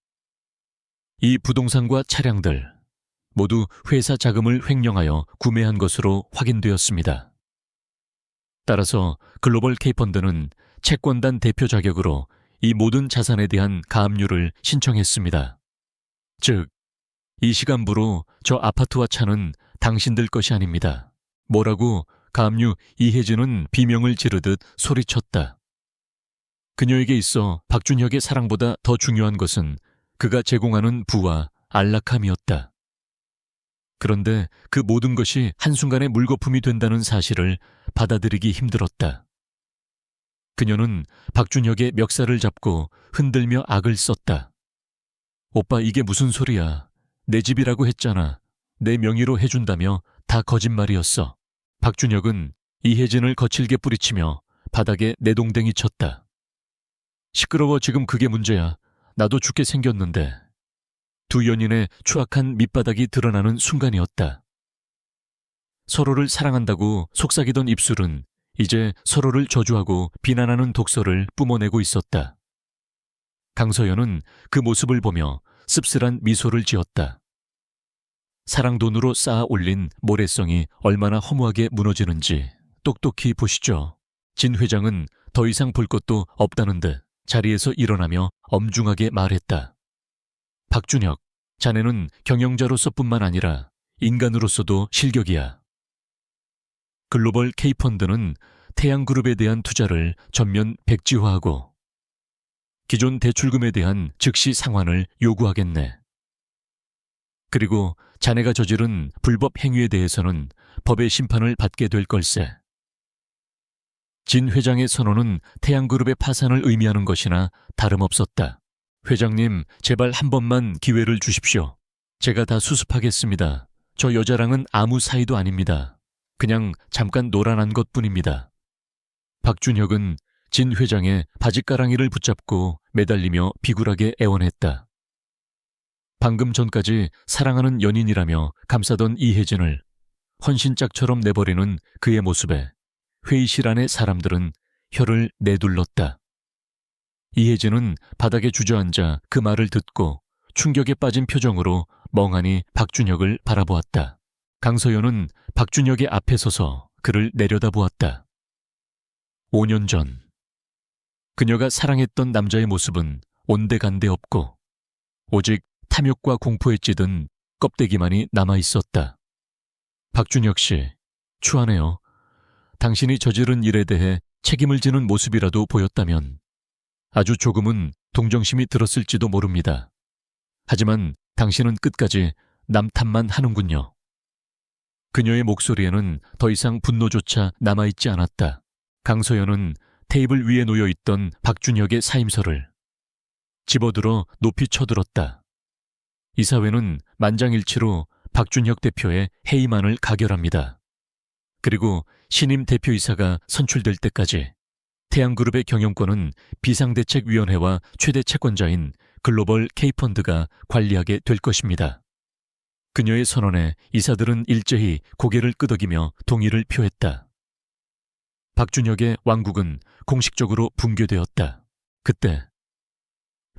이 부동산과 차량들 모두 회사 자금을 횡령하여 구매한 것으로 확인되었습니다. 따라서 글로벌 K펀드는 채권단 대표 자격으로 이 모든 자산에 대한 가압류를 신청했습니다. 즉, 이 시간부로 저 아파트와 차는 당신들 것이 아닙니다. 뭐라고 가압류 이혜진은 비명을 지르듯 소리쳤다. 그녀에게 있어 박준혁의 사랑보다 더 중요한 것은 그가 제공하는 부와 안락함이었다. 그런데 그 모든 것이 한순간에 물거품이 된다는 사실을 받아들이기 힘들었다. 그녀는 박준혁의 멱살을 잡고 흔들며 악을 썼다. 오빠, 이게 무슨 소리야. 내 집이라고 했잖아. 내 명의로 해준다며 다 거짓말이었어. 박준혁은 이혜진을 거칠게 뿌리치며 바닥에 내동댕이 쳤다. 시끄러워, 지금 그게 문제야. 나도 죽게 생겼는데. 두 연인의 추악한 밑바닥이 드러나는 순간이었다. 서로를 사랑한다고 속삭이던 입술은 이제 서로를 저주하고 비난하는 독서를 뿜어내고 있었다. 강서연은 그 모습을 보며 씁쓸한 미소를 지었다. 사랑 돈으로 쌓아 올린 모래성이 얼마나 허무하게 무너지는지 똑똑히 보시죠. 진 회장은 더 이상 볼 것도 없다는 듯 자리에서 일어나며 엄중하게 말했다. 박준혁, 자네는 경영자로서뿐만 아니라 인간으로서도 실격이야. 글로벌 K펀드는 태양그룹에 대한 투자를 전면 백지화하고 기존 대출금에 대한 즉시 상환을 요구하겠네. 그리고 자네가 저지른 불법 행위에 대해서는 법의 심판을 받게 될 걸세. 진 회장의 선언은 태양그룹의 파산을 의미하는 것이나 다름없었다. 회장님, 제발 한 번만 기회를 주십시오. 제가 다 수습하겠습니다. 저 여자랑은 아무 사이도 아닙니다. 그냥 잠깐 놀아난 것뿐입니다. 박준혁은 진 회장의 바짓가랑이를 붙잡고 매달리며 비굴하게 애원했다. 방금 전까지 사랑하는 연인이라며 감싸던 이혜진을 헌신짝처럼 내버리는 그의 모습에 회의실 안의 사람들은 혀를 내둘렀다. 이혜진은 바닥에 주저앉아 그 말을 듣고 충격에 빠진 표정으로 멍하니 박준혁을 바라보았다. 강서연은 박준혁의 앞에 서서 그를 내려다보았다. 5년 전 그녀가 사랑했던 남자의 모습은 온데간데 없고 오직 탐욕과 공포에 찌든 껍데기만이 남아있었다. 박준혁 씨, 추하네요. 당신이 저지른 일에 대해 책임을 지는 모습이라도 보였다면 아주 조금은 동정심이 들었을지도 모릅니다. 하지만 당신은 끝까지 남 탓만 하는군요. 그녀의 목소리에는 더 이상 분노조차 남아있지 않았다. 강서연은 테이블 위에 놓여있던 박준혁의 사임서를 집어들어 높이 쳐들었다. 이사회는 만장일치로 박준혁 대표의 해임안을 가결합니다. 그리고 신임 대표이사가 선출될 때까지 태양그룹의 경영권은 비상대책위원회와 최대 채권자인 글로벌 K펀드가 관리하게 될 것입니다. 그녀의 선언에 이사들은 일제히 고개를 끄덕이며 동의를 표했다. 박준혁의 왕국은 공식적으로 붕괴되었다. 그때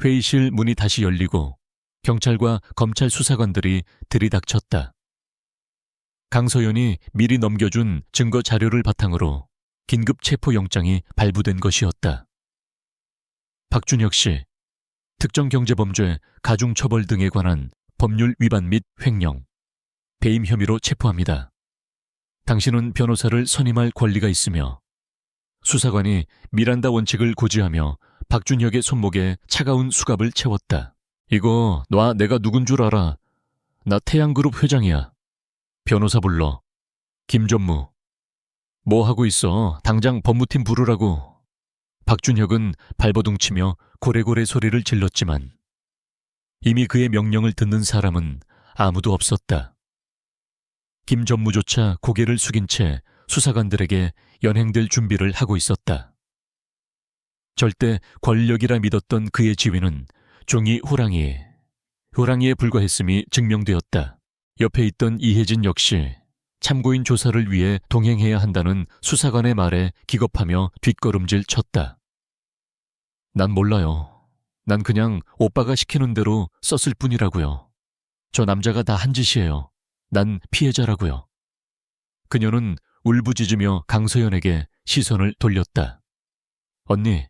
회의실 문이 다시 열리고 경찰과 검찰 수사관들이 들이닥쳤다. 강서연이 미리 넘겨준 증거 자료를 바탕으로 긴급 체포영장이 발부된 것이었다. 박준혁 씨, 특정경제범죄, 가중처벌 등에 관한 법률 위반 및 횡령, 배임 혐의로 체포합니다. 당신은 변호사를 선임할 권리가 있으며 수사관이 미란다 원칙을 고지하며 박준혁의 손목에 차가운 수갑을 채웠다. 이거 놔, 내가 누군 줄 알아. 나 태양그룹 회장이야. 변호사 불러. 김전무. 뭐 하고 있어? 당장 법무팀 부르라고. 박준혁은 발버둥치며 고래고래 소리를 질렀지만 이미 그의 명령을 듣는 사람은 아무도 없었다. 김전무조차 고개를 숙인 채 수사관들에게 연행될 준비를 하고 있었다. 절대 권력이라 믿었던 그의 지위는 종이 호랑이에 불과했음이 증명되었다. 옆에 있던 이혜진 역시 참고인 조사를 위해 동행해야 한다는 수사관의 말에 기겁하며 뒷걸음질 쳤다. 난 몰라요. 난 그냥 오빠가 시키는 대로 썼을 뿐이라고요. 저 남자가 다 한 짓이에요. 난 피해자라고요. 그녀는 울부짖으며 강서연에게 시선을 돌렸다. 언니,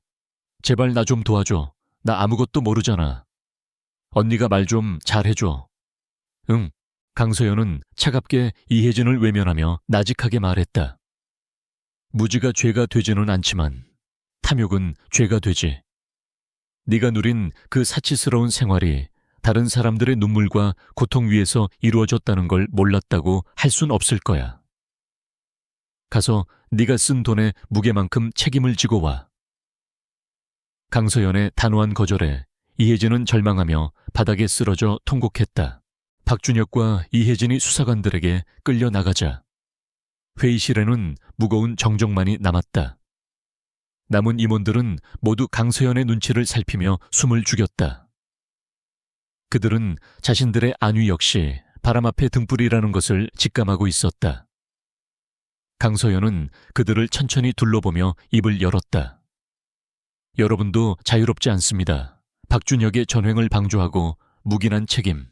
제발 나 좀 도와줘. 나 아무것도 모르잖아. 언니가 말 좀 잘해줘. 응. 강서연은 차갑게 이혜진을 외면하며 나직하게 말했다. 무지가 죄가 되지는 않지만 탐욕은 죄가 되지. 네가 누린 그 사치스러운 생활이 다른 사람들의 눈물과 고통 위에서 이루어졌다는 걸 몰랐다고 할 순 없을 거야. 가서 네가 쓴 돈의 무게만큼 책임을 지고 와. 강서연의 단호한 거절에 이혜진은 절망하며 바닥에 쓰러져 통곡했다. 박준혁과 이혜진이 수사관들에게 끌려나가자 회의실에는 무거운 정적만이 남았다. 남은 임원들은 모두 강서연의 눈치를 살피며 숨을 죽였다. 그들은 자신들의 안위 역시 바람 앞에 등불이라는 것을 직감하고 있었다. 강서연은 그들을 천천히 둘러보며 입을 열었다. 여러분도 자유롭지 않습니다. 박준혁의 전횡을 방조하고 묵인한 책임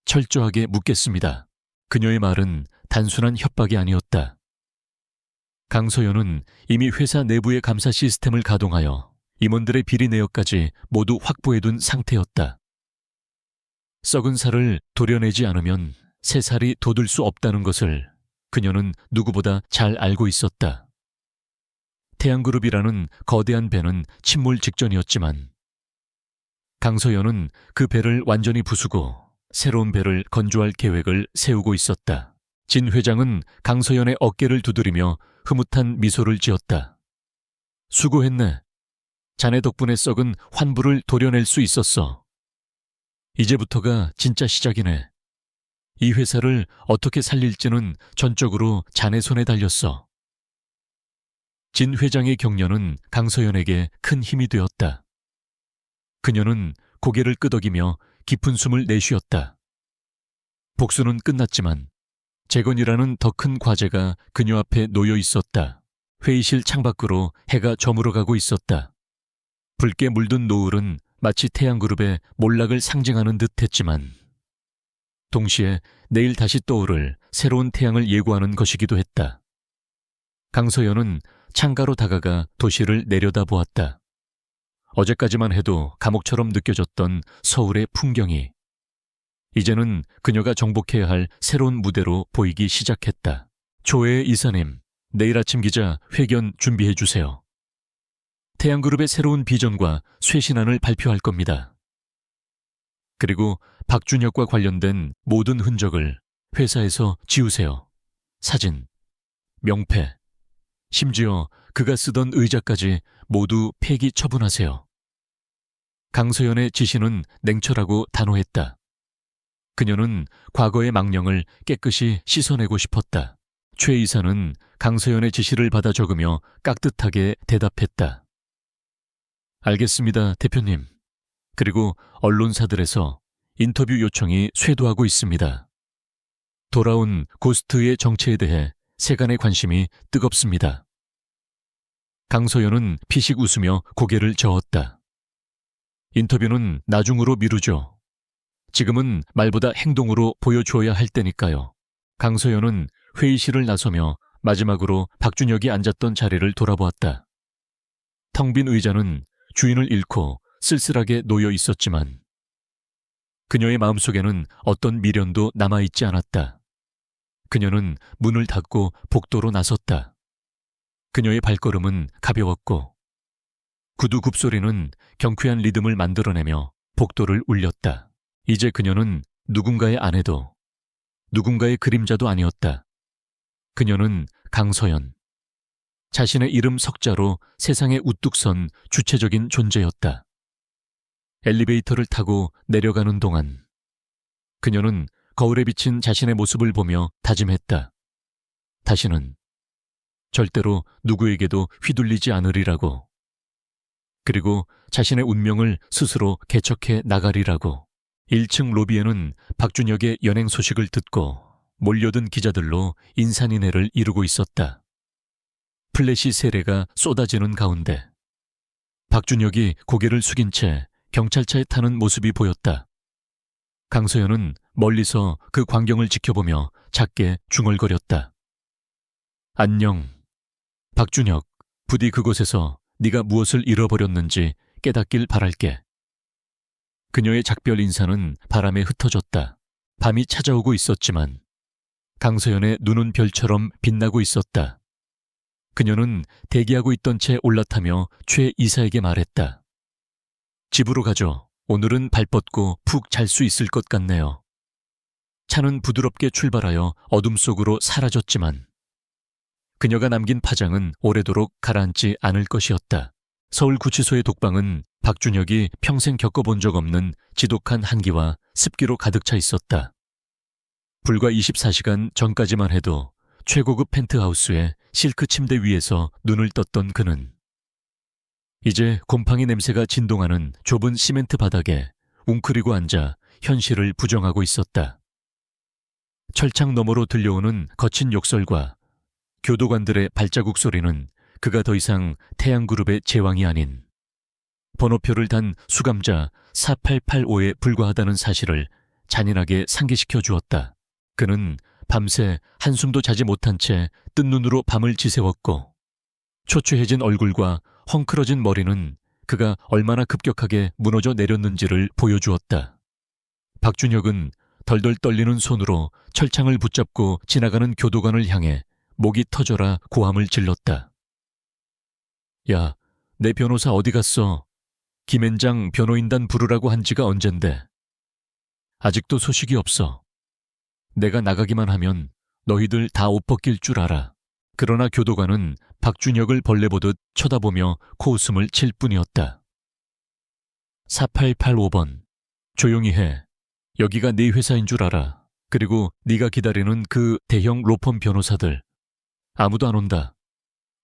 철저하게 묻겠습니다. 그녀의 말은 단순한 협박이 아니었다. 강서연은 이미 회사 내부의 감사 시스템을 가동하여 임원들의 비리 내역까지 모두 확보해둔 상태였다. 썩은 살을 도려내지 않으면 새 살이 돋을 수 없다는 것을 그녀는 누구보다 잘 알고 있었다. 태양그룹이라는 거대한 배는 침몰 직전이었지만 강서연은 그 배를 완전히 부수고 새로운 배를 건조할 계획을 세우고 있었다. 진 회장은 강서연의 어깨를 두드리며 흐뭇한 미소를 지었다. 수고했네. 자네 덕분에 썩은 환부를 도려낼 수 있었어. 이제부터가 진짜 시작이네. 이 회사를 어떻게 살릴지는 전적으로 자네 손에 달렸어. 진 회장의 격려는 강서연에게 큰 힘이 되었다. 그녀는 고개를 끄덕이며 깊은 숨을 내쉬었다. 복수는 끝났지만 재건이라는 더 큰 과제가 그녀 앞에 놓여 있었다. 회의실 창밖으로 해가 저물어가고 있었다. 붉게 물든 노을은 마치 태양그룹의 몰락을 상징하는 듯 했지만 동시에 내일 다시 떠오를 새로운 태양을 예고하는 것이기도 했다. 강서연은 창가로 다가가 도시를 내려다보았다. 어제까지만 해도 감옥처럼 느껴졌던 서울의 풍경이 이제는 그녀가 정복해야 할 새로운 무대로 보이기 시작했다. 조혜의 이사님, 내일 아침 기자 회견 준비해 주세요. 태양그룹의 새로운 비전과 쇄신안을 발표할 겁니다. 그리고 박준혁과 관련된 모든 흔적을 회사에서 지우세요. 사진, 명패, 심지어 그가 쓰던 의자까지 모두 폐기 처분하세요. 강서연의 지시는 냉철하고 단호했다. 그녀는 과거의 망령을 깨끗이 씻어내고 싶었다. 최 이사는 강서연의 지시를 받아 적으며 깍듯하게 대답했다. 알겠습니다, 대표님. 그리고 언론사들에서 인터뷰 요청이 쇄도하고 있습니다. 돌아온 고스트의 정체에 대해 세간의 관심이 뜨겁습니다. 강서연은 피식 웃으며 고개를 저었다. 인터뷰는 나중으로 미루죠. 지금은 말보다 행동으로 보여주어야 할 때니까요. 강서연은 회의실을 나서며 마지막으로 박준혁이 앉았던 자리를 돌아보았다. 텅 빈 의자는 주인을 잃고 쓸쓸하게 놓여 있었지만 그녀의 마음속에는 어떤 미련도 남아있지 않았다. 그녀는 문을 닫고 복도로 나섰다. 그녀의 발걸음은 가벼웠고 구두 굽소리는 경쾌한 리듬을 만들어내며 복도를 울렸다. 이제 그녀는 누군가의 아내도 누군가의 그림자도 아니었다. 그녀는 강서연. 자신의 이름 석자로 세상에 우뚝 선 주체적인 존재였다. 엘리베이터를 타고 내려가는 동안 그녀는 거울에 비친 자신의 모습을 보며 다짐했다. 다시는 절대로 누구에게도 휘둘리지 않으리라고. 그리고 자신의 운명을 스스로 개척해 나가리라고. 1층 로비에는 박준혁의 연행 소식을 듣고 몰려든 기자들로 인산인해를 이루고 있었다. 플래시 세례가 쏟아지는 가운데 박준혁이 고개를 숙인 채 경찰차에 타는 모습이 보였다. 강서연은 멀리서 그 광경을 지켜보며 작게 중얼거렸다. 안녕. 박준혁, 부디 그곳에서 네가 무엇을 잃어버렸는지 깨닫길 바랄게. 그녀의 작별 인사는 바람에 흩어졌다. 밤이 찾아오고 있었지만 강서연의 눈은 별처럼 빛나고 있었다. 그녀는 대기하고 있던 채 올라타며 최 이사에게 말했다. 집으로 가죠. 오늘은 발 뻗고 푹 잘 수 있을 것 같네요. 차는 부드럽게 출발하여 어둠 속으로 사라졌지만 그녀가 남긴 파장은 오래도록 가라앉지 않을 것이었다. 서울구치소의 독방은 박준혁이 평생 겪어본 적 없는 지독한 한기와 습기로 가득 차 있었다. 불과 24시간 전까지만 해도 최고급 펜트하우스의 실크 침대 위에서 눈을 떴던 그는 이제 곰팡이 냄새가 진동하는 좁은 시멘트 바닥에 웅크리고 앉아 현실을 부정하고 있었다. 철창 너머로 들려오는 거친 욕설과 교도관들의 발자국 소리는 그가 더 이상 태양그룹의 제왕이 아닌 번호표를 단 수감자 4885에 불과하다는 사실을 잔인하게 상기시켜 주었다. 그는 밤새 한숨도 자지 못한 채 뜬 눈으로 밤을 지새웠고 초췌해진 얼굴과 헝클어진 머리는 그가 얼마나 급격하게 무너져 내렸는지를 보여주었다. 박준혁은 덜덜 떨리는 손으로 철창을 붙잡고 지나가는 교도관을 향해 목이 터져라 고함을 질렀다. 야, 내 변호사 어디 갔어? 김앤장 변호인단 부르라고 한 지가 언젠데. 아직도 소식이 없어. 내가 나가기만 하면 너희들 다 옷 벗길 줄 알아. 그러나 교도관은 박준혁을 벌레 보듯 쳐다보며 코웃음을 칠 뿐이었다. 4885번. 조용히 해. 여기가 네 회사인 줄 알아. 그리고 네가 기다리는 그 대형 로펌 변호사들. 아무도 안 온다.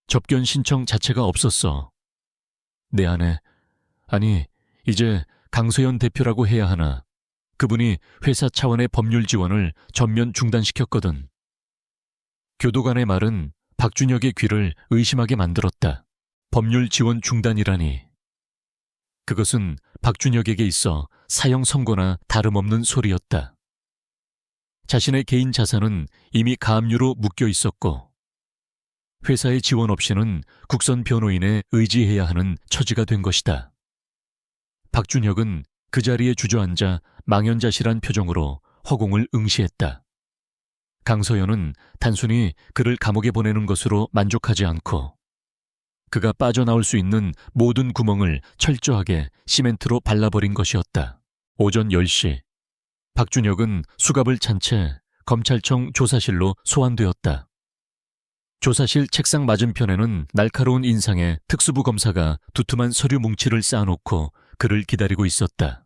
접견 신청 자체가 없었어. 내 아내, 아니 이제 강서연 대표라고 해야 하나. 그분이 회사 차원의 법률 지원을 전면 중단시켰거든. 교도관의 말은 박준혁의 귀를 의심하게 만들었다. 법률 지원 중단이라니. 그것은 박준혁에게 있어 사형 선고나 다름없는 소리였다. 자신의 개인 자산은 이미 가압류로 묶여 있었고 회사의 지원 없이는 국선 변호인에 의지해야 하는 처지가 된 것이다. 박준혁은 그 자리에 주저앉아 망연자실한 표정으로 허공을 응시했다. 강서연은 단순히 그를 감옥에 보내는 것으로 만족하지 않고 그가 빠져나올 수 있는 모든 구멍을 철저하게 시멘트로 발라버린 것이었다. 오전 10시, 박준혁은 수갑을 찬 채 검찰청 조사실로 소환되었다. 조사실 책상 맞은편에는 날카로운 인상의 특수부 검사가 두툼한 서류 뭉치를 쌓아놓고 그를 기다리고 있었다.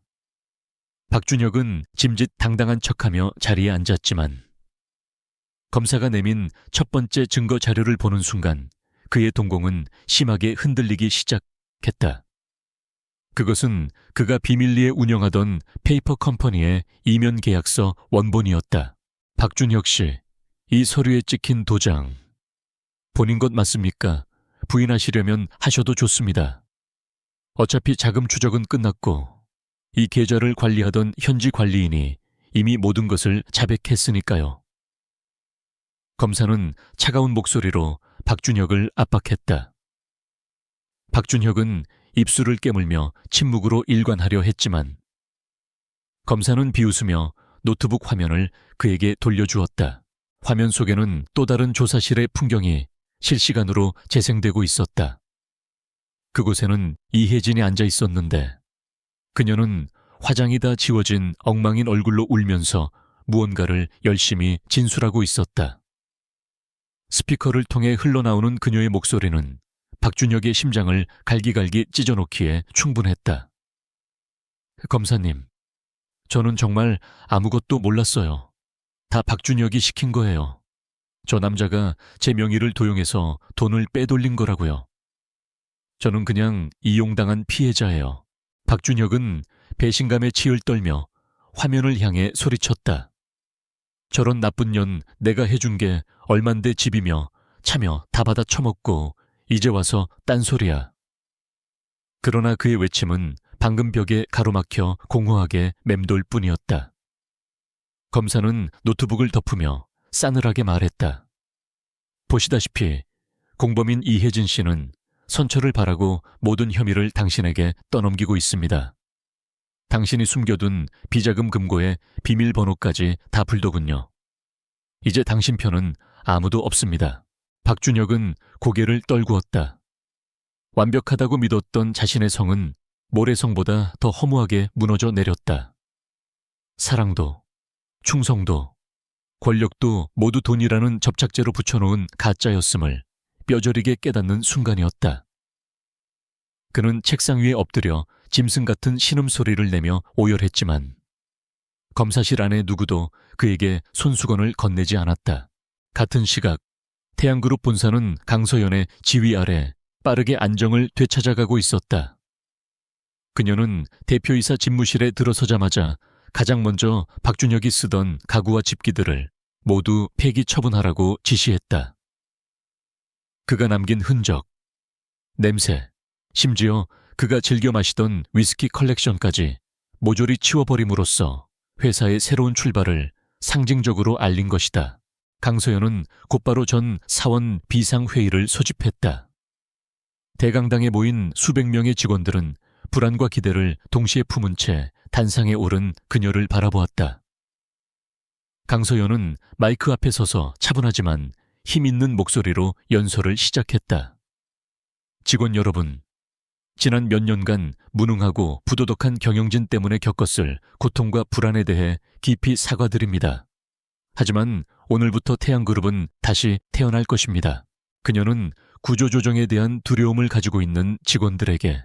박준혁은 짐짓 당당한 척하며 자리에 앉았지만 검사가 내민 첫 번째 증거 자료를 보는 순간 그의 동공은 심하게 흔들리기 시작했다. 그것은 그가 비밀리에 운영하던 페이퍼 컴퍼니의 이면 계약서 원본이었다. 박준혁 씨, 이 서류에 찍힌 도장 본인 것 맞습니까? 부인하시려면 하셔도 좋습니다. 어차피 자금 추적은 끝났고 이 계좌를 관리하던 현지 관리인이 이미 모든 것을 자백했으니까요. 검사는 차가운 목소리로 박준혁을 압박했다. 박준혁은 입술을 깨물며 침묵으로 일관하려 했지만 검사는 비웃으며 노트북 화면을 그에게 돌려주었다. 화면 속에는 또 다른 조사실의 풍경이 실시간으로 재생되고 있었다. 그곳에는 이혜진이 앉아 있었는데 그녀는 화장이 다 지워진 엉망인 얼굴로 울면서 무언가를 열심히 진술하고 있었다. 스피커를 통해 흘러나오는 그녀의 목소리는 박준혁의 심장을 갈기갈기 찢어놓기에 충분했다. 검사님, 저는 정말 아무것도 몰랐어요. 다 박준혁이 시킨 거예요. 저 남자가 제 명의를 도용해서 돈을 빼돌린 거라고요. 저는 그냥 이용당한 피해자예요. 박준혁은 배신감에 치을 떨며 화면을 향해 소리쳤다. 저런 나쁜 년 내가 해준 게 얼만데 집이며 차며 다 받아 처먹고 이제 와서 딴소리야. 그러나 그의 외침은 방금 벽에 가로막혀 공허하게 맴돌 뿐이었다. 검사는 노트북을 덮으며 싸늘하게 말했다. 보시다시피 공범인 이혜진 씨는 선처를 바라고 모든 혐의를 당신에게 떠넘기고 있습니다. 당신이 숨겨둔 비자금 금고의 비밀번호까지 다 불더군요. 이제 당신 편은 아무도 없습니다. 박준혁은 고개를 떨구었다. 완벽하다고 믿었던 자신의 성은 모래성보다 더 허무하게 무너져 내렸다. 사랑도, 충성도, 권력도 모두 돈이라는 접착제로 붙여놓은 가짜였음을 뼈저리게 깨닫는 순간이었다. 그는 책상 위에 엎드려 짐승 같은 신음소리를 내며 오열했지만 검사실 안에 누구도 그에게 손수건을 건네지 않았다. 같은 시각 태양그룹 본사는 강서연의 지휘 아래 빠르게 안정을 되찾아가고 있었다. 그녀는 대표이사 집무실에 들어서자마자 가장 먼저 박준혁이 쓰던 가구와 집기들을 모두 폐기 처분하라고 지시했다. 그가 남긴 흔적, 냄새, 심지어 그가 즐겨 마시던 위스키 컬렉션까지 모조리 치워버림으로써 회사의 새로운 출발을 상징적으로 알린 것이다. 강서연은 곧바로 전 사원 비상회의를 소집했다. 대강당에 모인 수백 명의 직원들은 불안과 기대를 동시에 품은 채 단상에 오른 그녀를 바라보았다. 강서연은 마이크 앞에 서서 차분하지만 힘있는 목소리로 연설을 시작했다. 직원 여러분, 지난 몇 년간 무능하고 부도덕한 경영진 때문에 겪었을 고통과 불안에 대해 깊이 사과드립니다. 하지만 오늘부터 태양그룹은 다시 태어날 것입니다. 그녀는 구조조정에 대한 두려움을 가지고 있는 직원들에게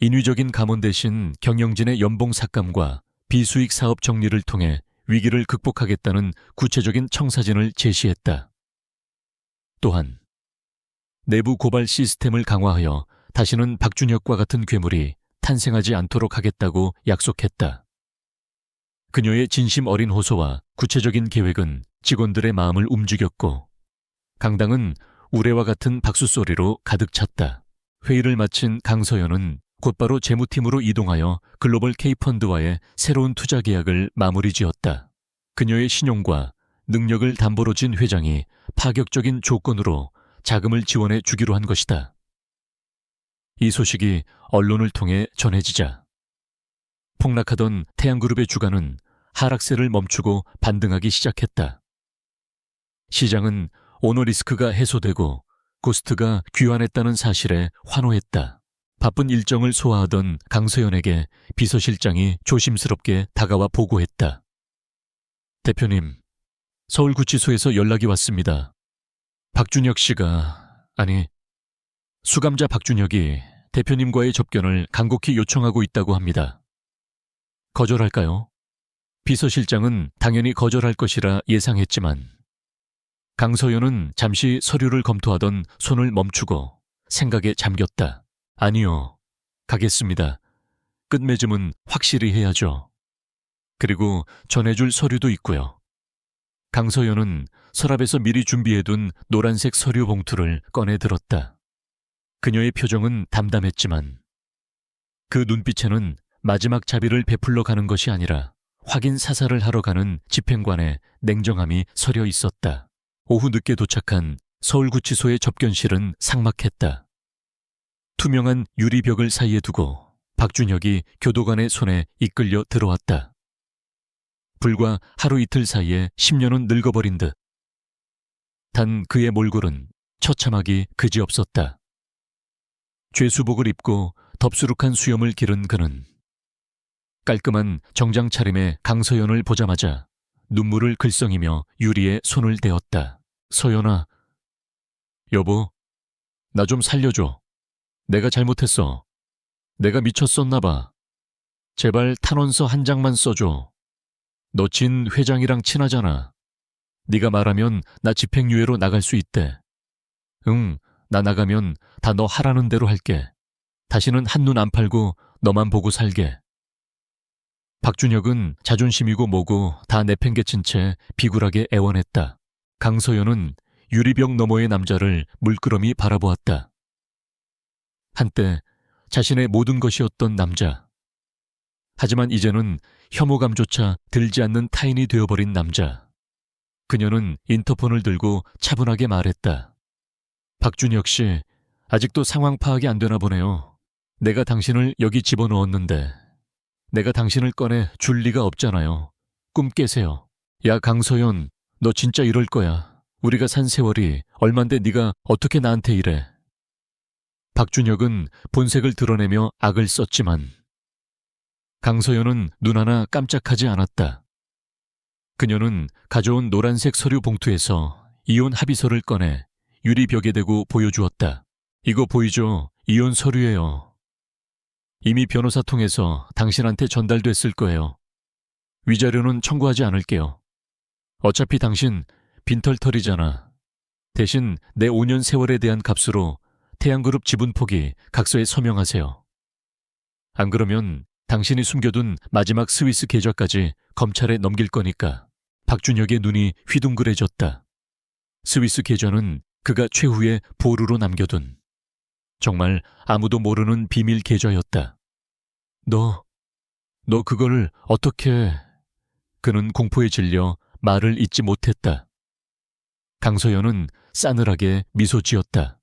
인위적인 감원 대신 경영진의 연봉 삭감과 비수익 사업 정리를 통해 위기를 극복하겠다는 구체적인 청사진을 제시했다. 또한 내부 고발 시스템을 강화하여 다시는 박준혁과 같은 괴물이 탄생하지 않도록 하겠다고 약속했다. 그녀의 진심 어린 호소와 구체적인 계획은 직원들의 마음을 움직였고 강당은 우레와 같은 박수소리로 가득 찼다. 회의를 마친 강서연은 곧바로 재무팀으로 이동하여 글로벌 K펀드와의 새로운 투자 계약을 마무리 지었다. 그녀의 신용과 능력을 담보로 진 회장이 파격적인 조건으로 자금을 지원해 주기로 한 것이다. 이 소식이 언론을 통해 전해지자 폭락하던 태양그룹의 주가는 하락세를 멈추고 반등하기 시작했다. 시장은 오너리스크가 해소되고 고스트가 귀환했다는 사실에 환호했다. 바쁜 일정을 소화하던 강서연에게 비서실장이 조심스럽게 다가와 보고했다. 대표님, 서울구치소에서 연락이 왔습니다. 박준혁 씨가, 아니, 수감자 박준혁이 대표님과의 접견을 간곡히 요청하고 있다고 합니다. 거절할까요? 비서실장은 당연히 거절할 것이라 예상했지만 강서연은 잠시 서류를 검토하던 손을 멈추고 생각에 잠겼다. 아니요, 가겠습니다. 끝맺음은 확실히 해야죠. 그리고 전해줄 서류도 있고요. 강서연은 서랍에서 미리 준비해둔 노란색 서류 봉투를 꺼내 들었다. 그녀의 표정은 담담했지만 그 눈빛에는 마지막 자비를 베풀러 가는 것이 아니라 확인 사살을 하러 가는 집행관의 냉정함이 서려 있었다. 오후 늦게 도착한 서울구치소의 접견실은 삭막했다. 투명한 유리벽을 사이에 두고 박준혁이 교도관의 손에 이끌려 들어왔다. 불과 하루 이틀 사이에 10년은 늙어버린 듯. 단 그의 몰골은 처참하기 그지없었다. 죄수복을 입고 덥수룩한 수염을 기른 그는 깔끔한 정장 차림의 강서연을 보자마자 눈물을 글썽이며 유리에 손을 대었다. 서연아, 여보, 나 좀 살려줘. 내가 잘못했어. 내가 미쳤었나 봐. 제발 탄원서 한 장만 써줘. 너 진 회장이랑 친하잖아. 네가 말하면 나 집행유예로 나갈 수 있대. 응, 나 나가면 다 너 하라는 대로 할게. 다시는 한눈 안 팔고 너만 보고 살게. 박준혁은 자존심이고 뭐고 다 내팽개친 채 비굴하게 애원했다. 강서연은 유리병 너머의 남자를 물끄러미 바라보았다. 한때 자신의 모든 것이었던 남자. 하지만 이제는 혐오감조차 들지 않는 타인이 되어버린 남자. 그녀는 인터폰을 들고 차분하게 말했다. 박준혁 씨, 아직도 상황 파악이 안 되나 보네요. 내가 당신을 여기 집어넣었는데 내가 당신을 꺼내 줄 리가 없잖아요. 꿈 깨세요. 야 강서연, 너 진짜 이럴 거야. 우리가 산 세월이 얼만데 네가 어떻게 나한테 이래. 박준혁은 본색을 드러내며 악을 썼지만 강서연은 눈 하나 깜짝하지 않았다. 그녀는 가져온 노란색 서류 봉투에서 이혼 합의서를 꺼내 유리벽에 대고 보여주었다. 이거 보이죠? 이혼 서류예요. 이미 변호사 통해서 당신한테 전달됐을 거예요. 위자료는 청구하지 않을게요. 어차피 당신 빈털털이잖아. 대신 내 5년 세월에 대한 값으로 태양그룹 지분 포기 각서에 서명하세요. 안 그러면 당신이 숨겨둔 마지막 스위스 계좌까지 검찰에 넘길 거니까. 박준혁의 눈이 휘둥그레졌다. 스위스 계좌는 그가 최후의 보루로 남겨둔 정말 아무도 모르는 비밀 계좌였다. 너 그거를 어떻게... 그는 공포에 질려 말을 잇지 못했다. 강서연은 싸늘하게 미소 지었다.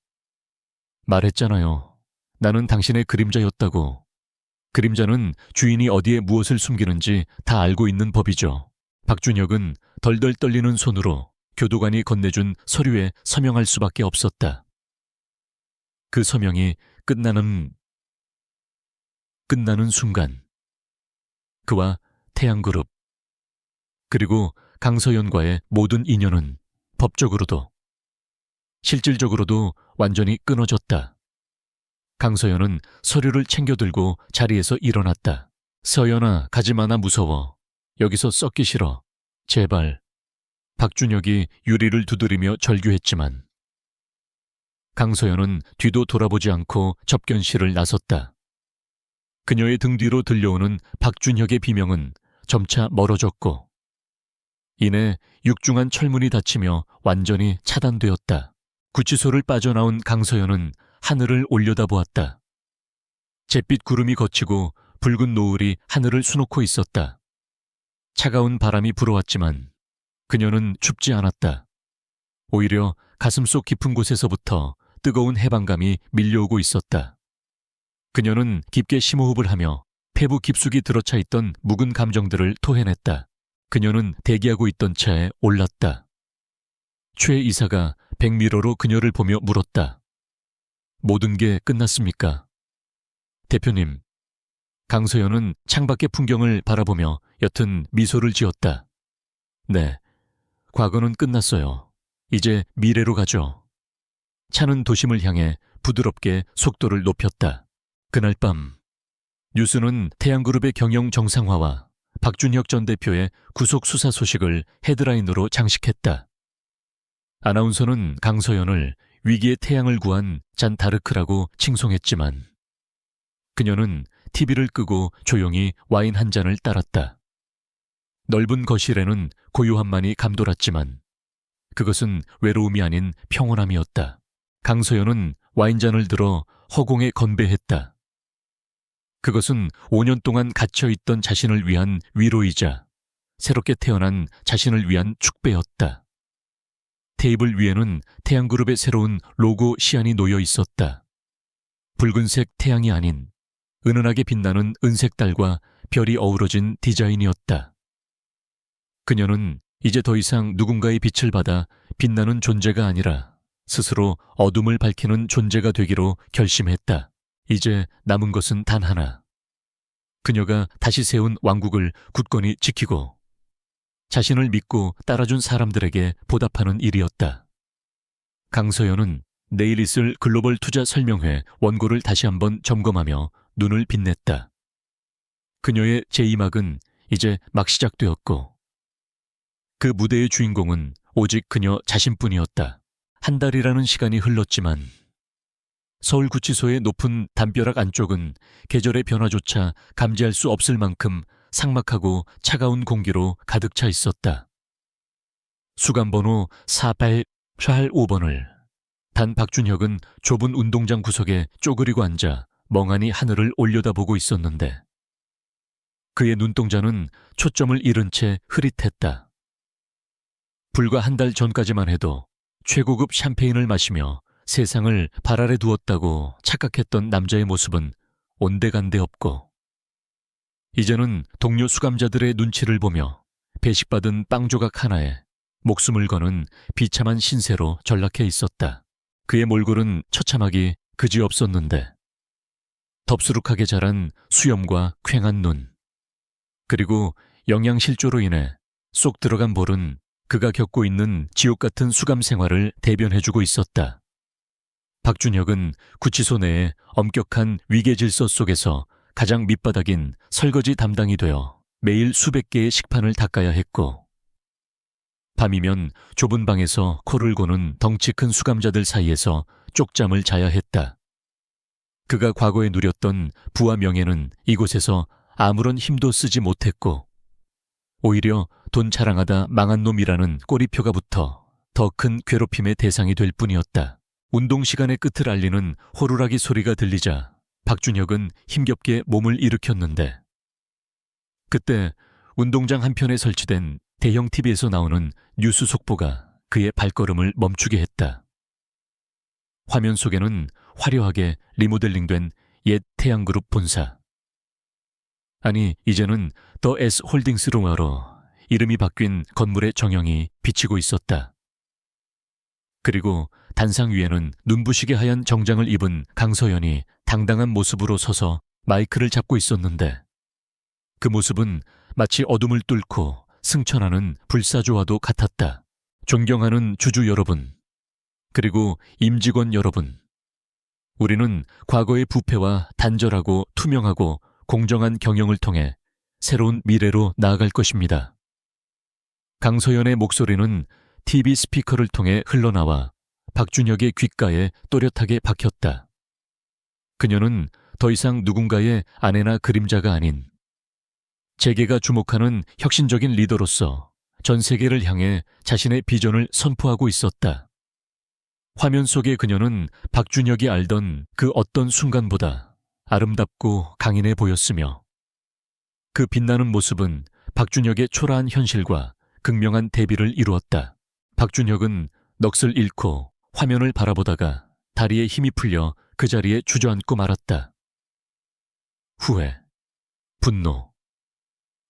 말했잖아요. 나는 당신의 그림자였다고. 그림자는 주인이 어디에 무엇을 숨기는지 다 알고 있는 법이죠. 박준혁은 덜덜 떨리는 손으로 교도관이 건네준 서류에 서명할 수밖에 없었다. 그 서명이 끝나는 순간 그와 태양그룹 그리고 강서연과의 모든 인연은 법적으로도 실질적으로도 완전히 끊어졌다. 강서연은 서류를 챙겨들고 자리에서 일어났다. 서연아, 가지마. 나 무서워. 여기서 썩기 싫어. 제발. 박준혁이 유리를 두드리며 절규했지만 강서연은 뒤도 돌아보지 않고 접견실을 나섰다. 그녀의 등 뒤로 들려오는 박준혁의 비명은 점차 멀어졌고 이내 육중한 철문이 닫히며 완전히 차단되었다. 구치소를 빠져나온 강서연은 하늘을 올려다보았다. 잿빛 구름이 걷히고 붉은 노을이 하늘을 수놓고 있었다. 차가운 바람이 불어왔지만 그녀는 춥지 않았다. 오히려 가슴속 깊은 곳에서부터 뜨거운 해방감이 밀려오고 있었다. 그녀는 깊게 심호흡을 하며 폐부 깊숙이 들어차 있던 묵은 감정들을 토해냈다. 그녀는 대기하고 있던 차에 올랐다. 최 이사가 백미러로 그녀를 보며 물었다. 모든 게 끝났습니까? 대표님. 강서연은 창밖의 풍경을 바라보며 옅은 미소를 지었다. 네, 과거는 끝났어요. 이제 미래로 가죠. 차는 도심을 향해 부드럽게 속도를 높였다. 그날 밤 뉴스는 태양그룹의 경영 정상화와 박준혁 전 대표의 구속 수사 소식을 헤드라인으로 장식했다. 아나운서는 강서연을 위기의 태양을 구한 잔다르크라고 칭송했지만 그녀는 TV를 끄고 조용히 와인 한 잔을 따랐다. 넓은 거실에는 고요함만이 감돌았지만 그것은 외로움이 아닌 평온함이었다. 강서연은 와인잔을 들어 허공에 건배했다. 그것은 5년 동안 갇혀있던 자신을 위한 위로이자 새롭게 태어난 자신을 위한 축배였다. 테이블 위에는 태양그룹의 새로운 로고 시안이 놓여 있었다. 붉은색 태양이 아닌 은은하게 빛나는 은색 달과 별이 어우러진 디자인이었다. 그녀는 이제 더 이상 누군가의 빛을 받아 빛나는 존재가 아니라 스스로 어둠을 밝히는 존재가 되기로 결심했다. 이제 남은 것은 단 하나. 그녀가 다시 세운 왕국을 굳건히 지키고 자신을 믿고 따라준 사람들에게 보답하는 일이었다. 강서연은 내일 있을 글로벌 투자 설명회 원고를 다시 한번 점검하며 눈을 빛냈다. 그녀의 제2막은 이제 막 시작되었고 그 무대의 주인공은 오직 그녀 자신뿐이었다. 한 달이라는 시간이 흘렀지만 서울구치소의 높은 담벼락 안쪽은 계절의 변화조차 감지할 수 없을 만큼 삭막하고 차가운 공기로 가득 차 있었다. 수감번호 4885번을 단 박준혁은 좁은 운동장 구석에 쪼그리고 앉아 멍하니 하늘을 올려다보고 있었는데 그의 눈동자는 초점을 잃은 채 흐릿했다. 불과 한 달 전까지만 해도 최고급 샴페인을 마시며 세상을 발 아래 두었다고 착각했던 남자의 모습은 온데간데 없고 이제는 동료 수감자들의 눈치를 보며 배식받은 빵 조각 하나에 목숨을 거는 비참한 신세로 전락해 있었다. 그의 몰골은 처참하기 그지없었는데 덥수룩하게 자란 수염과 퀭한 눈 그리고 영양실조로 인해 쏙 들어간 볼은 그가 겪고 있는 지옥 같은 수감 생활을 대변해주고 있었다. 박준혁은 구치소 내의 엄격한 위계 질서 속에서 가장 밑바닥인 설거지 담당이 되어 매일 수백 개의 식판을 닦아야 했고 밤이면 좁은 방에서 코를 고는 덩치 큰 수감자들 사이에서 쪽잠을 자야 했다. 그가 과거에 누렸던 부와 명예는 이곳에서 아무런 힘도 쓰지 못했고 오히려 돈 자랑하다 망한 놈이라는 꼬리표가 붙어 더 큰 괴롭힘의 대상이 될 뿐이었다. 운동 시간의 끝을 알리는 호루라기 소리가 들리자 박준혁은 힘겹게 몸을 일으켰는데 그때 운동장 한편에 설치된 대형 TV에서 나오는 뉴스 속보가 그의 발걸음을 멈추게 했다. 화면 속에는 화려하게 리모델링된 옛 태양그룹 본사. 아니, 이제는 더 S 홀딩스 롱어로 이름이 바뀐 건물의 정형이 비치고 있었다. 그리고 단상 위에는 눈부시게 하얀 정장을 입은 강서연이 당당한 모습으로 서서 마이크를 잡고 있었는데 그 모습은 마치 어둠을 뚫고 승천하는 불사조와도 같았다. 존경하는 주주 여러분, 그리고 임직원 여러분, 우리는 과거의 부패와 단절하고 투명하고 공정한 경영을 통해 새로운 미래로 나아갈 것입니다. 강서연의 목소리는 TV 스피커를 통해 흘러나와 박준혁의 귓가에 또렷하게 박혔다. 그녀는 더 이상 누군가의 아내나 그림자가 아닌 재계가 주목하는 혁신적인 리더로서 전 세계를 향해 자신의 비전을 선포하고 있었다. 화면 속의 그녀는 박준혁이 알던 그 어떤 순간보다 아름답고 강인해 보였으며 그 빛나는 모습은 박준혁의 초라한 현실과 극명한 대비를 이루었다. 박준혁은 넋을 잃고 화면을 바라보다가 다리에 힘이 풀려 그 자리에 주저앉고 말았다. 후회, 분노,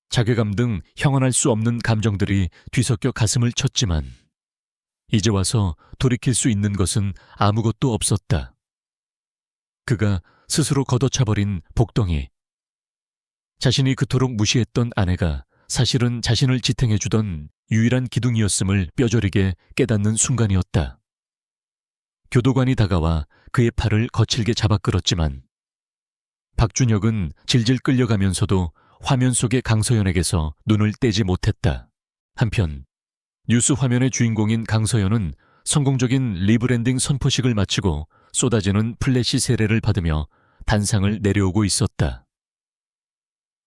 자괴감 등 형언할 수 없는 감정들이 뒤섞여 가슴을 쳤지만 이제 와서 돌이킬 수 있는 것은 아무것도 없었다. 그가 스스로 걷어차버린 복덩이. 자신이 그토록 무시했던 아내가 사실은 자신을 지탱해주던 유일한 기둥이었음을 뼈저리게 깨닫는 순간이었다. 교도관이 다가와 그의 팔을 거칠게 잡아 끌었지만 박준혁은 질질 끌려가면서도 화면 속의 강서연에게서 눈을 떼지 못했다. 한편 뉴스 화면의 주인공인 강서연은 성공적인 리브랜딩 선포식을 마치고 쏟아지는 플래시 세례를 받으며 단상을 내려오고 있었다.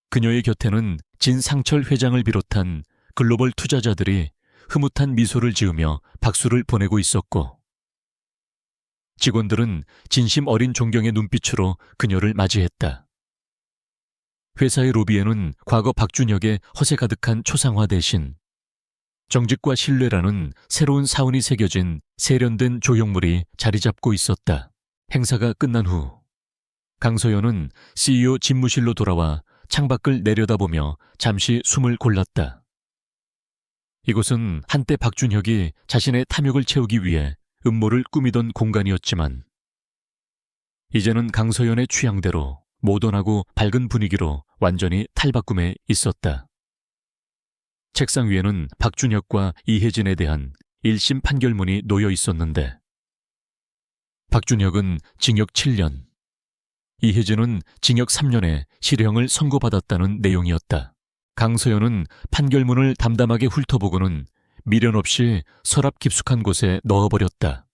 그녀의 곁에는 진상철 회장을 비롯한 글로벌 투자자들이 흐뭇한 미소를 지으며 박수를 보내고 있었고 직원들은 진심 어린 존경의 눈빛으로 그녀를 맞이했다. 회사의 로비에는 과거 박준혁의 허세 가득한 초상화 대신 정직과 신뢰라는 새로운 사운이 새겨진 세련된 조형물이 자리 잡고 있었다. 행사가 끝난 후 강서연은 CEO 집무실로 돌아와 창밖을 내려다보며 잠시 숨을 골랐다. 이곳은 한때 박준혁이 자신의 탐욕을 채우기 위해 음모를 꾸미던 공간이었지만 이제는 강서연의 취향대로 모던하고 밝은 분위기로 완전히 탈바꿈해 있었다. 책상 위에는 박준혁과 이혜진에 대한 1심 판결문이 놓여 있었는데 박준혁은 징역 7년, 이혜진은 징역 3년의 실형을 선고받았다는 내용이었다. 강서연은 판결문을 담담하게 훑어보고는 미련 없이 서랍 깊숙한 곳에 넣어버렸다.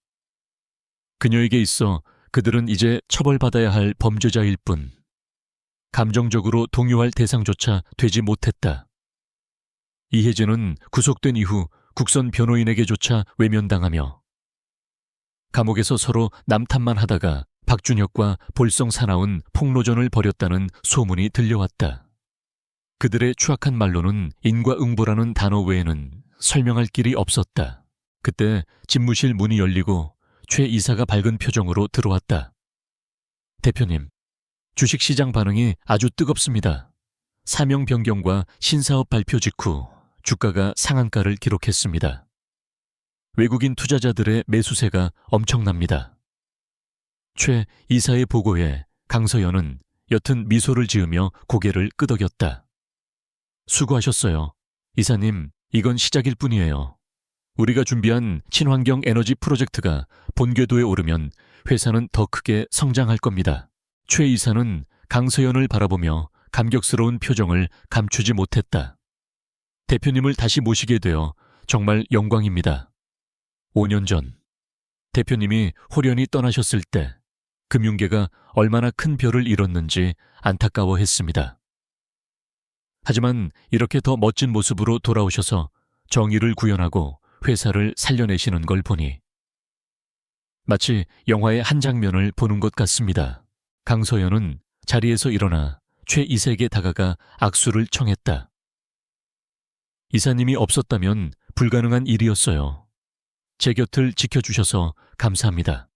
그녀에게 있어 그들은 이제 처벌받아야 할 범죄자일 뿐 감정적으로 동요할 대상조차 되지 못했다. 이혜진은 구속된 이후 국선 변호인에게조차 외면당하며 감옥에서 서로 남탓만 하다가 박준혁과 볼썽사나운 폭로전을 벌였다는 소문이 들려왔다. 그들의 추악한 말로는 인과응보라는 단어 외에는 설명할 길이 없었다. 그때 집무실 문이 열리고 최 이사가 밝은 표정으로 들어왔다. 대표님, 주식시장 반응이 아주 뜨겁습니다. 사명 변경과 신사업 발표 직후 주가가 상한가를 기록했습니다. 외국인 투자자들의 매수세가 엄청납니다. 최 이사의 보고에 강서연은 옅은 미소를 지으며 고개를 끄덕였다. 수고하셨어요. 이사님, 이건 시작일 뿐이에요. 우리가 준비한 친환경 에너지 프로젝트가 본궤도에 오르면 회사는 더 크게 성장할 겁니다. 최 이사는 강서연을 바라보며 감격스러운 표정을 감추지 못했다. 대표님을 다시 모시게 되어 정말 영광입니다. 5년 전 대표님이 홀연히 떠나셨을 때 금융계가 얼마나 큰 별을 잃었는지 안타까워했습니다. 하지만 이렇게 더 멋진 모습으로 돌아오셔서 정의를 구현하고 회사를 살려내시는 걸 보니 마치 영화의 한 장면을 보는 것 같습니다. 강서연은 자리에서 일어나 최 이사에게 다가가 악수를 청했다. 이사님이 없었다면 불가능한 일이었어요. 제 곁을 지켜주셔서 감사합니다.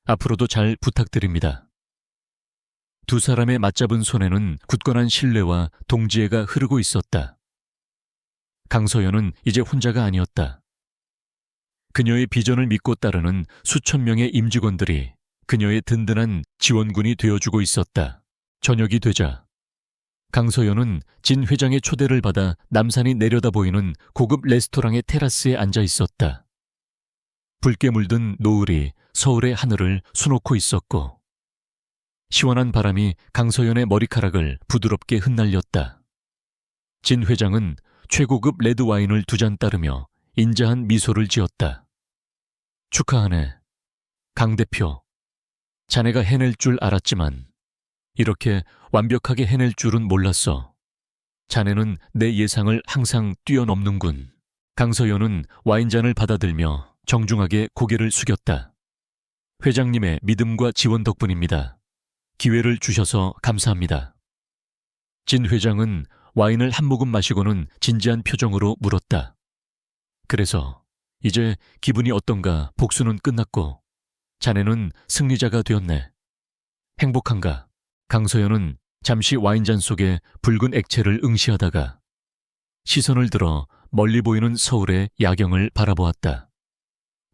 앞으로도 잘 부탁드립니다. 두 사람의 맞잡은 손에는 굳건한 신뢰와 동지애가 흐르고 있었다. 강서연은 이제 혼자가 아니었다. 그녀의 비전을 믿고 따르는 수천 명의 임직원들이 그녀의 든든한 지원군이 되어주고 있었다. 저녁이 되자 강서연은 진 회장의 초대를 받아 남산이 내려다 보이는 고급 레스토랑의 테라스에 앉아 있었다. 붉게 물든 노을이 서울의 하늘을 수놓고 있었고 시원한 바람이 강서연의 머리카락을 부드럽게 흩날렸다. 진 회장은 최고급 레드와인을 2잔 따르며 인자한 미소를 지었다. 축하하네. 강 대표. 자네가 해낼 줄 알았지만 이렇게 완벽하게 해낼 줄은 몰랐어. 자네는 내 예상을 항상 뛰어넘는군. 강서연은 와인잔을 받아들며 정중하게 고개를 숙였다. 회장님의 믿음과 지원 덕분입니다. 기회를 주셔서 감사합니다. 진 회장은 와인을 한 모금 마시고는 진지한 표정으로 물었다. 그래서 이제 기분이 어떤가? 복수는 끝났고 자네는 승리자가 되었네. 행복한가? 강서연은 잠시 와인잔 속에 붉은 액체를 응시하다가 시선을 들어 멀리 보이는 서울의 야경을 바라보았다.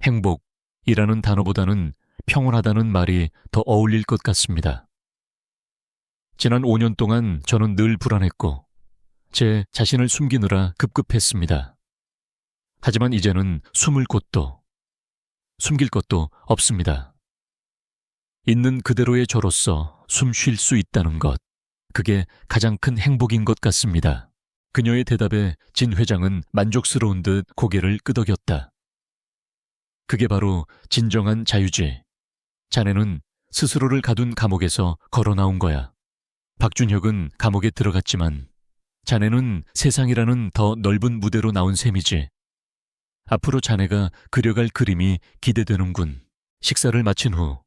행복이라는 단어보다는 평온하다는 말이 더 어울릴 것 같습니다. 지난 5년 동안 저는 늘 불안했고 제 자신을 숨기느라 급급했습니다. 하지만 이제는 숨을 숨길 것도 없습니다. 있는 그대로의 저로서 숨 쉴 수 있다는 것, 그게 가장 큰 행복인 것 같습니다. 그녀의 대답에 진 회장은 만족스러운 듯 고개를 끄덕였다. 그게 바로 진정한 자유지. 자네는 스스로를 가둔 감옥에서 걸어 나온 거야. 박준혁은 감옥에 들어갔지만 자네는 세상이라는 더 넓은 무대로 나온 셈이지. 앞으로 자네가 그려갈 그림이 기대되는군. 식사를 마친 후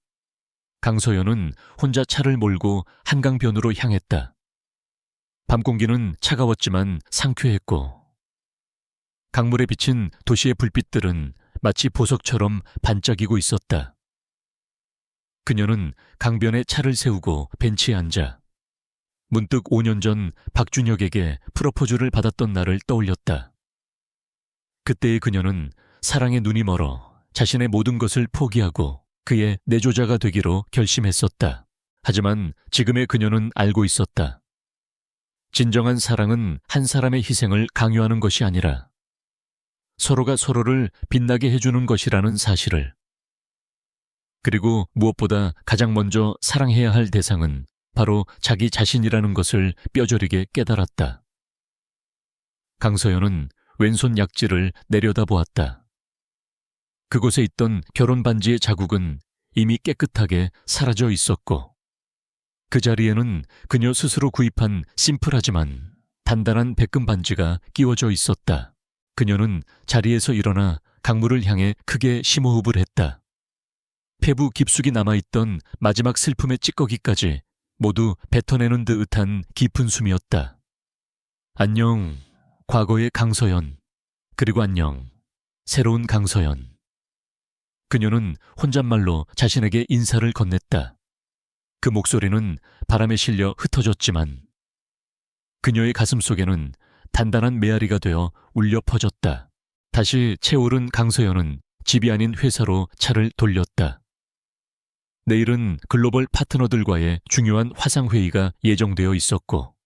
강서연은 혼자 차를 몰고 한강변으로 향했다. 밤 공기는 차가웠지만 상쾌했고 강물에 비친 도시의 불빛들은 마치 보석처럼 반짝이고 있었다. 그녀는 강변에 차를 세우고 벤치에 앉아 문득 5년 전 박준혁에게 프로포즈를 받았던 날을 떠올렸다. 그때의 그녀는 사랑에 눈이 멀어 자신의 모든 것을 포기하고 그의 내조자가 되기로 결심했었다. 하지만 지금의 그녀는 알고 있었다. 진정한 사랑은 한 사람의 희생을 강요하는 것이 아니라 서로가 서로를 빛나게 해주는 것이라는 사실을. 그리고 무엇보다 가장 먼저 사랑해야 할 대상은 바로 자기 자신이라는 것을 뼈저리게 깨달았다. 강서연은 왼손 약지를 내려다보았다. 그곳에 있던 결혼 반지의 자국은 이미 깨끗하게 사라져 있었고 그 자리에는 그녀 스스로 구입한 심플하지만 단단한 백금 반지가 끼워져 있었다. 그녀는 자리에서 일어나 강물을 향해 크게 심호흡을 했다. 폐부 깊숙이 남아있던 마지막 슬픔의 찌꺼기까지 모두 뱉어내는 듯한 깊은 숨이었다. 안녕, 과거의 강서연. 그리고 안녕, 새로운 강서연. 그녀는 혼잣말로 자신에게 인사를 건넸다. 그 목소리는 바람에 실려 흩어졌지만 그녀의 가슴 속에는 단단한 메아리가 되어 울려 퍼졌다. 다시 채오른 강서연은 집이 아닌 회사로 차를 돌렸다. 내일은 글로벌 파트너들과의 중요한 화상회의가 예정되어 있었고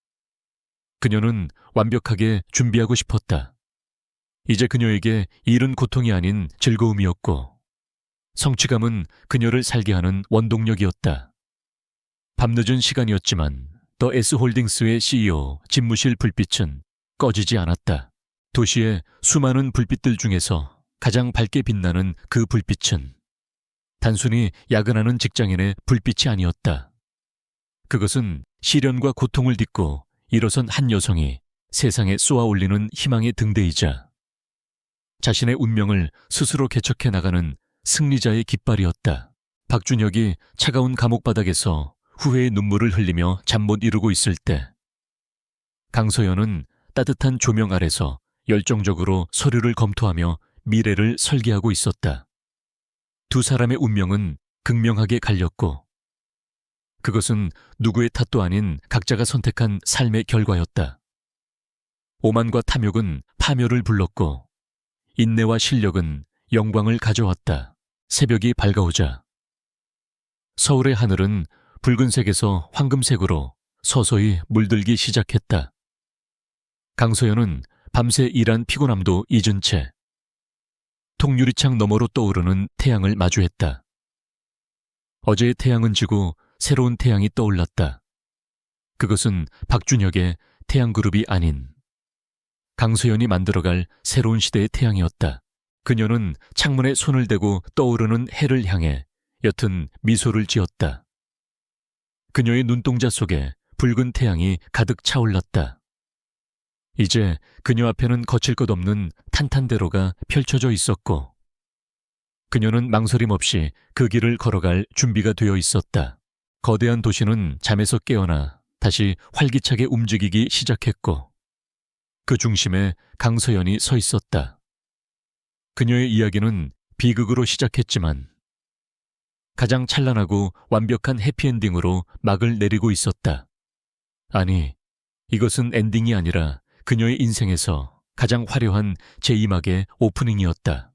그녀는 완벽하게 준비하고 싶었다. 이제 그녀에게 일은 고통이 아닌 즐거움이었고 성취감은 그녀를 살게 하는 원동력이었다. 밤늦은 시간이었지만 더 S홀딩스의 CEO 집무실 불빛은 꺼지지 않았다. 도시의 수많은 불빛들 중에서 가장 밝게 빛나는 그 불빛은 단순히 야근하는 직장인의 불빛이 아니었다. 그것은 시련과 고통을 딛고 일어선 한 여성이 세상에 쏘아 올리는 희망의 등대이자 자신의 운명을 스스로 개척해 나가는 승리자의 깃발이었다. 박준혁이 차가운 감옥바닥에서 후회의 눈물을 흘리며 잠 못 이루고 있을 때 강서연은 따뜻한 조명 아래서 열정적으로 서류를 검토하며 미래를 설계하고 있었다. 두 사람의 운명은 극명하게 갈렸고 그것은 누구의 탓도 아닌 각자가 선택한 삶의 결과였다. 오만과 탐욕은 파멸을 불렀고 인내와 실력은 영광을 가져왔다. 새벽이 밝아오자 서울의 하늘은 붉은색에서 황금색으로 서서히 물들기 시작했다. 강서연은 밤새 일한 피곤함도 잊은 채 통유리창 너머로 떠오르는 태양을 마주했다. 어제의 태양은 지고 새로운 태양이 떠올랐다. 그것은 박준혁의 태양그룹이 아닌 강서연이 만들어갈 새로운 시대의 태양이었다. 그녀는 창문에 손을 대고 떠오르는 해를 향해 옅은 미소를 지었다. 그녀의 눈동자 속에 붉은 태양이 가득 차올랐다. 이제 그녀 앞에는 거칠 것 없는 탄탄대로가 펼쳐져 있었고 그녀는 망설임 없이 그 길을 걸어갈 준비가 되어 있었다. 거대한 도시는 잠에서 깨어나 다시 활기차게 움직이기 시작했고 그 중심에 강서연이 서 있었다. 그녀의 이야기는 비극으로 시작했지만 가장 찬란하고 완벽한 해피엔딩으로 막을 내리고 있었다. 아니, 이것은 엔딩이 아니라 그녀의 인생에서 가장 화려한 제2막의 오프닝이었다.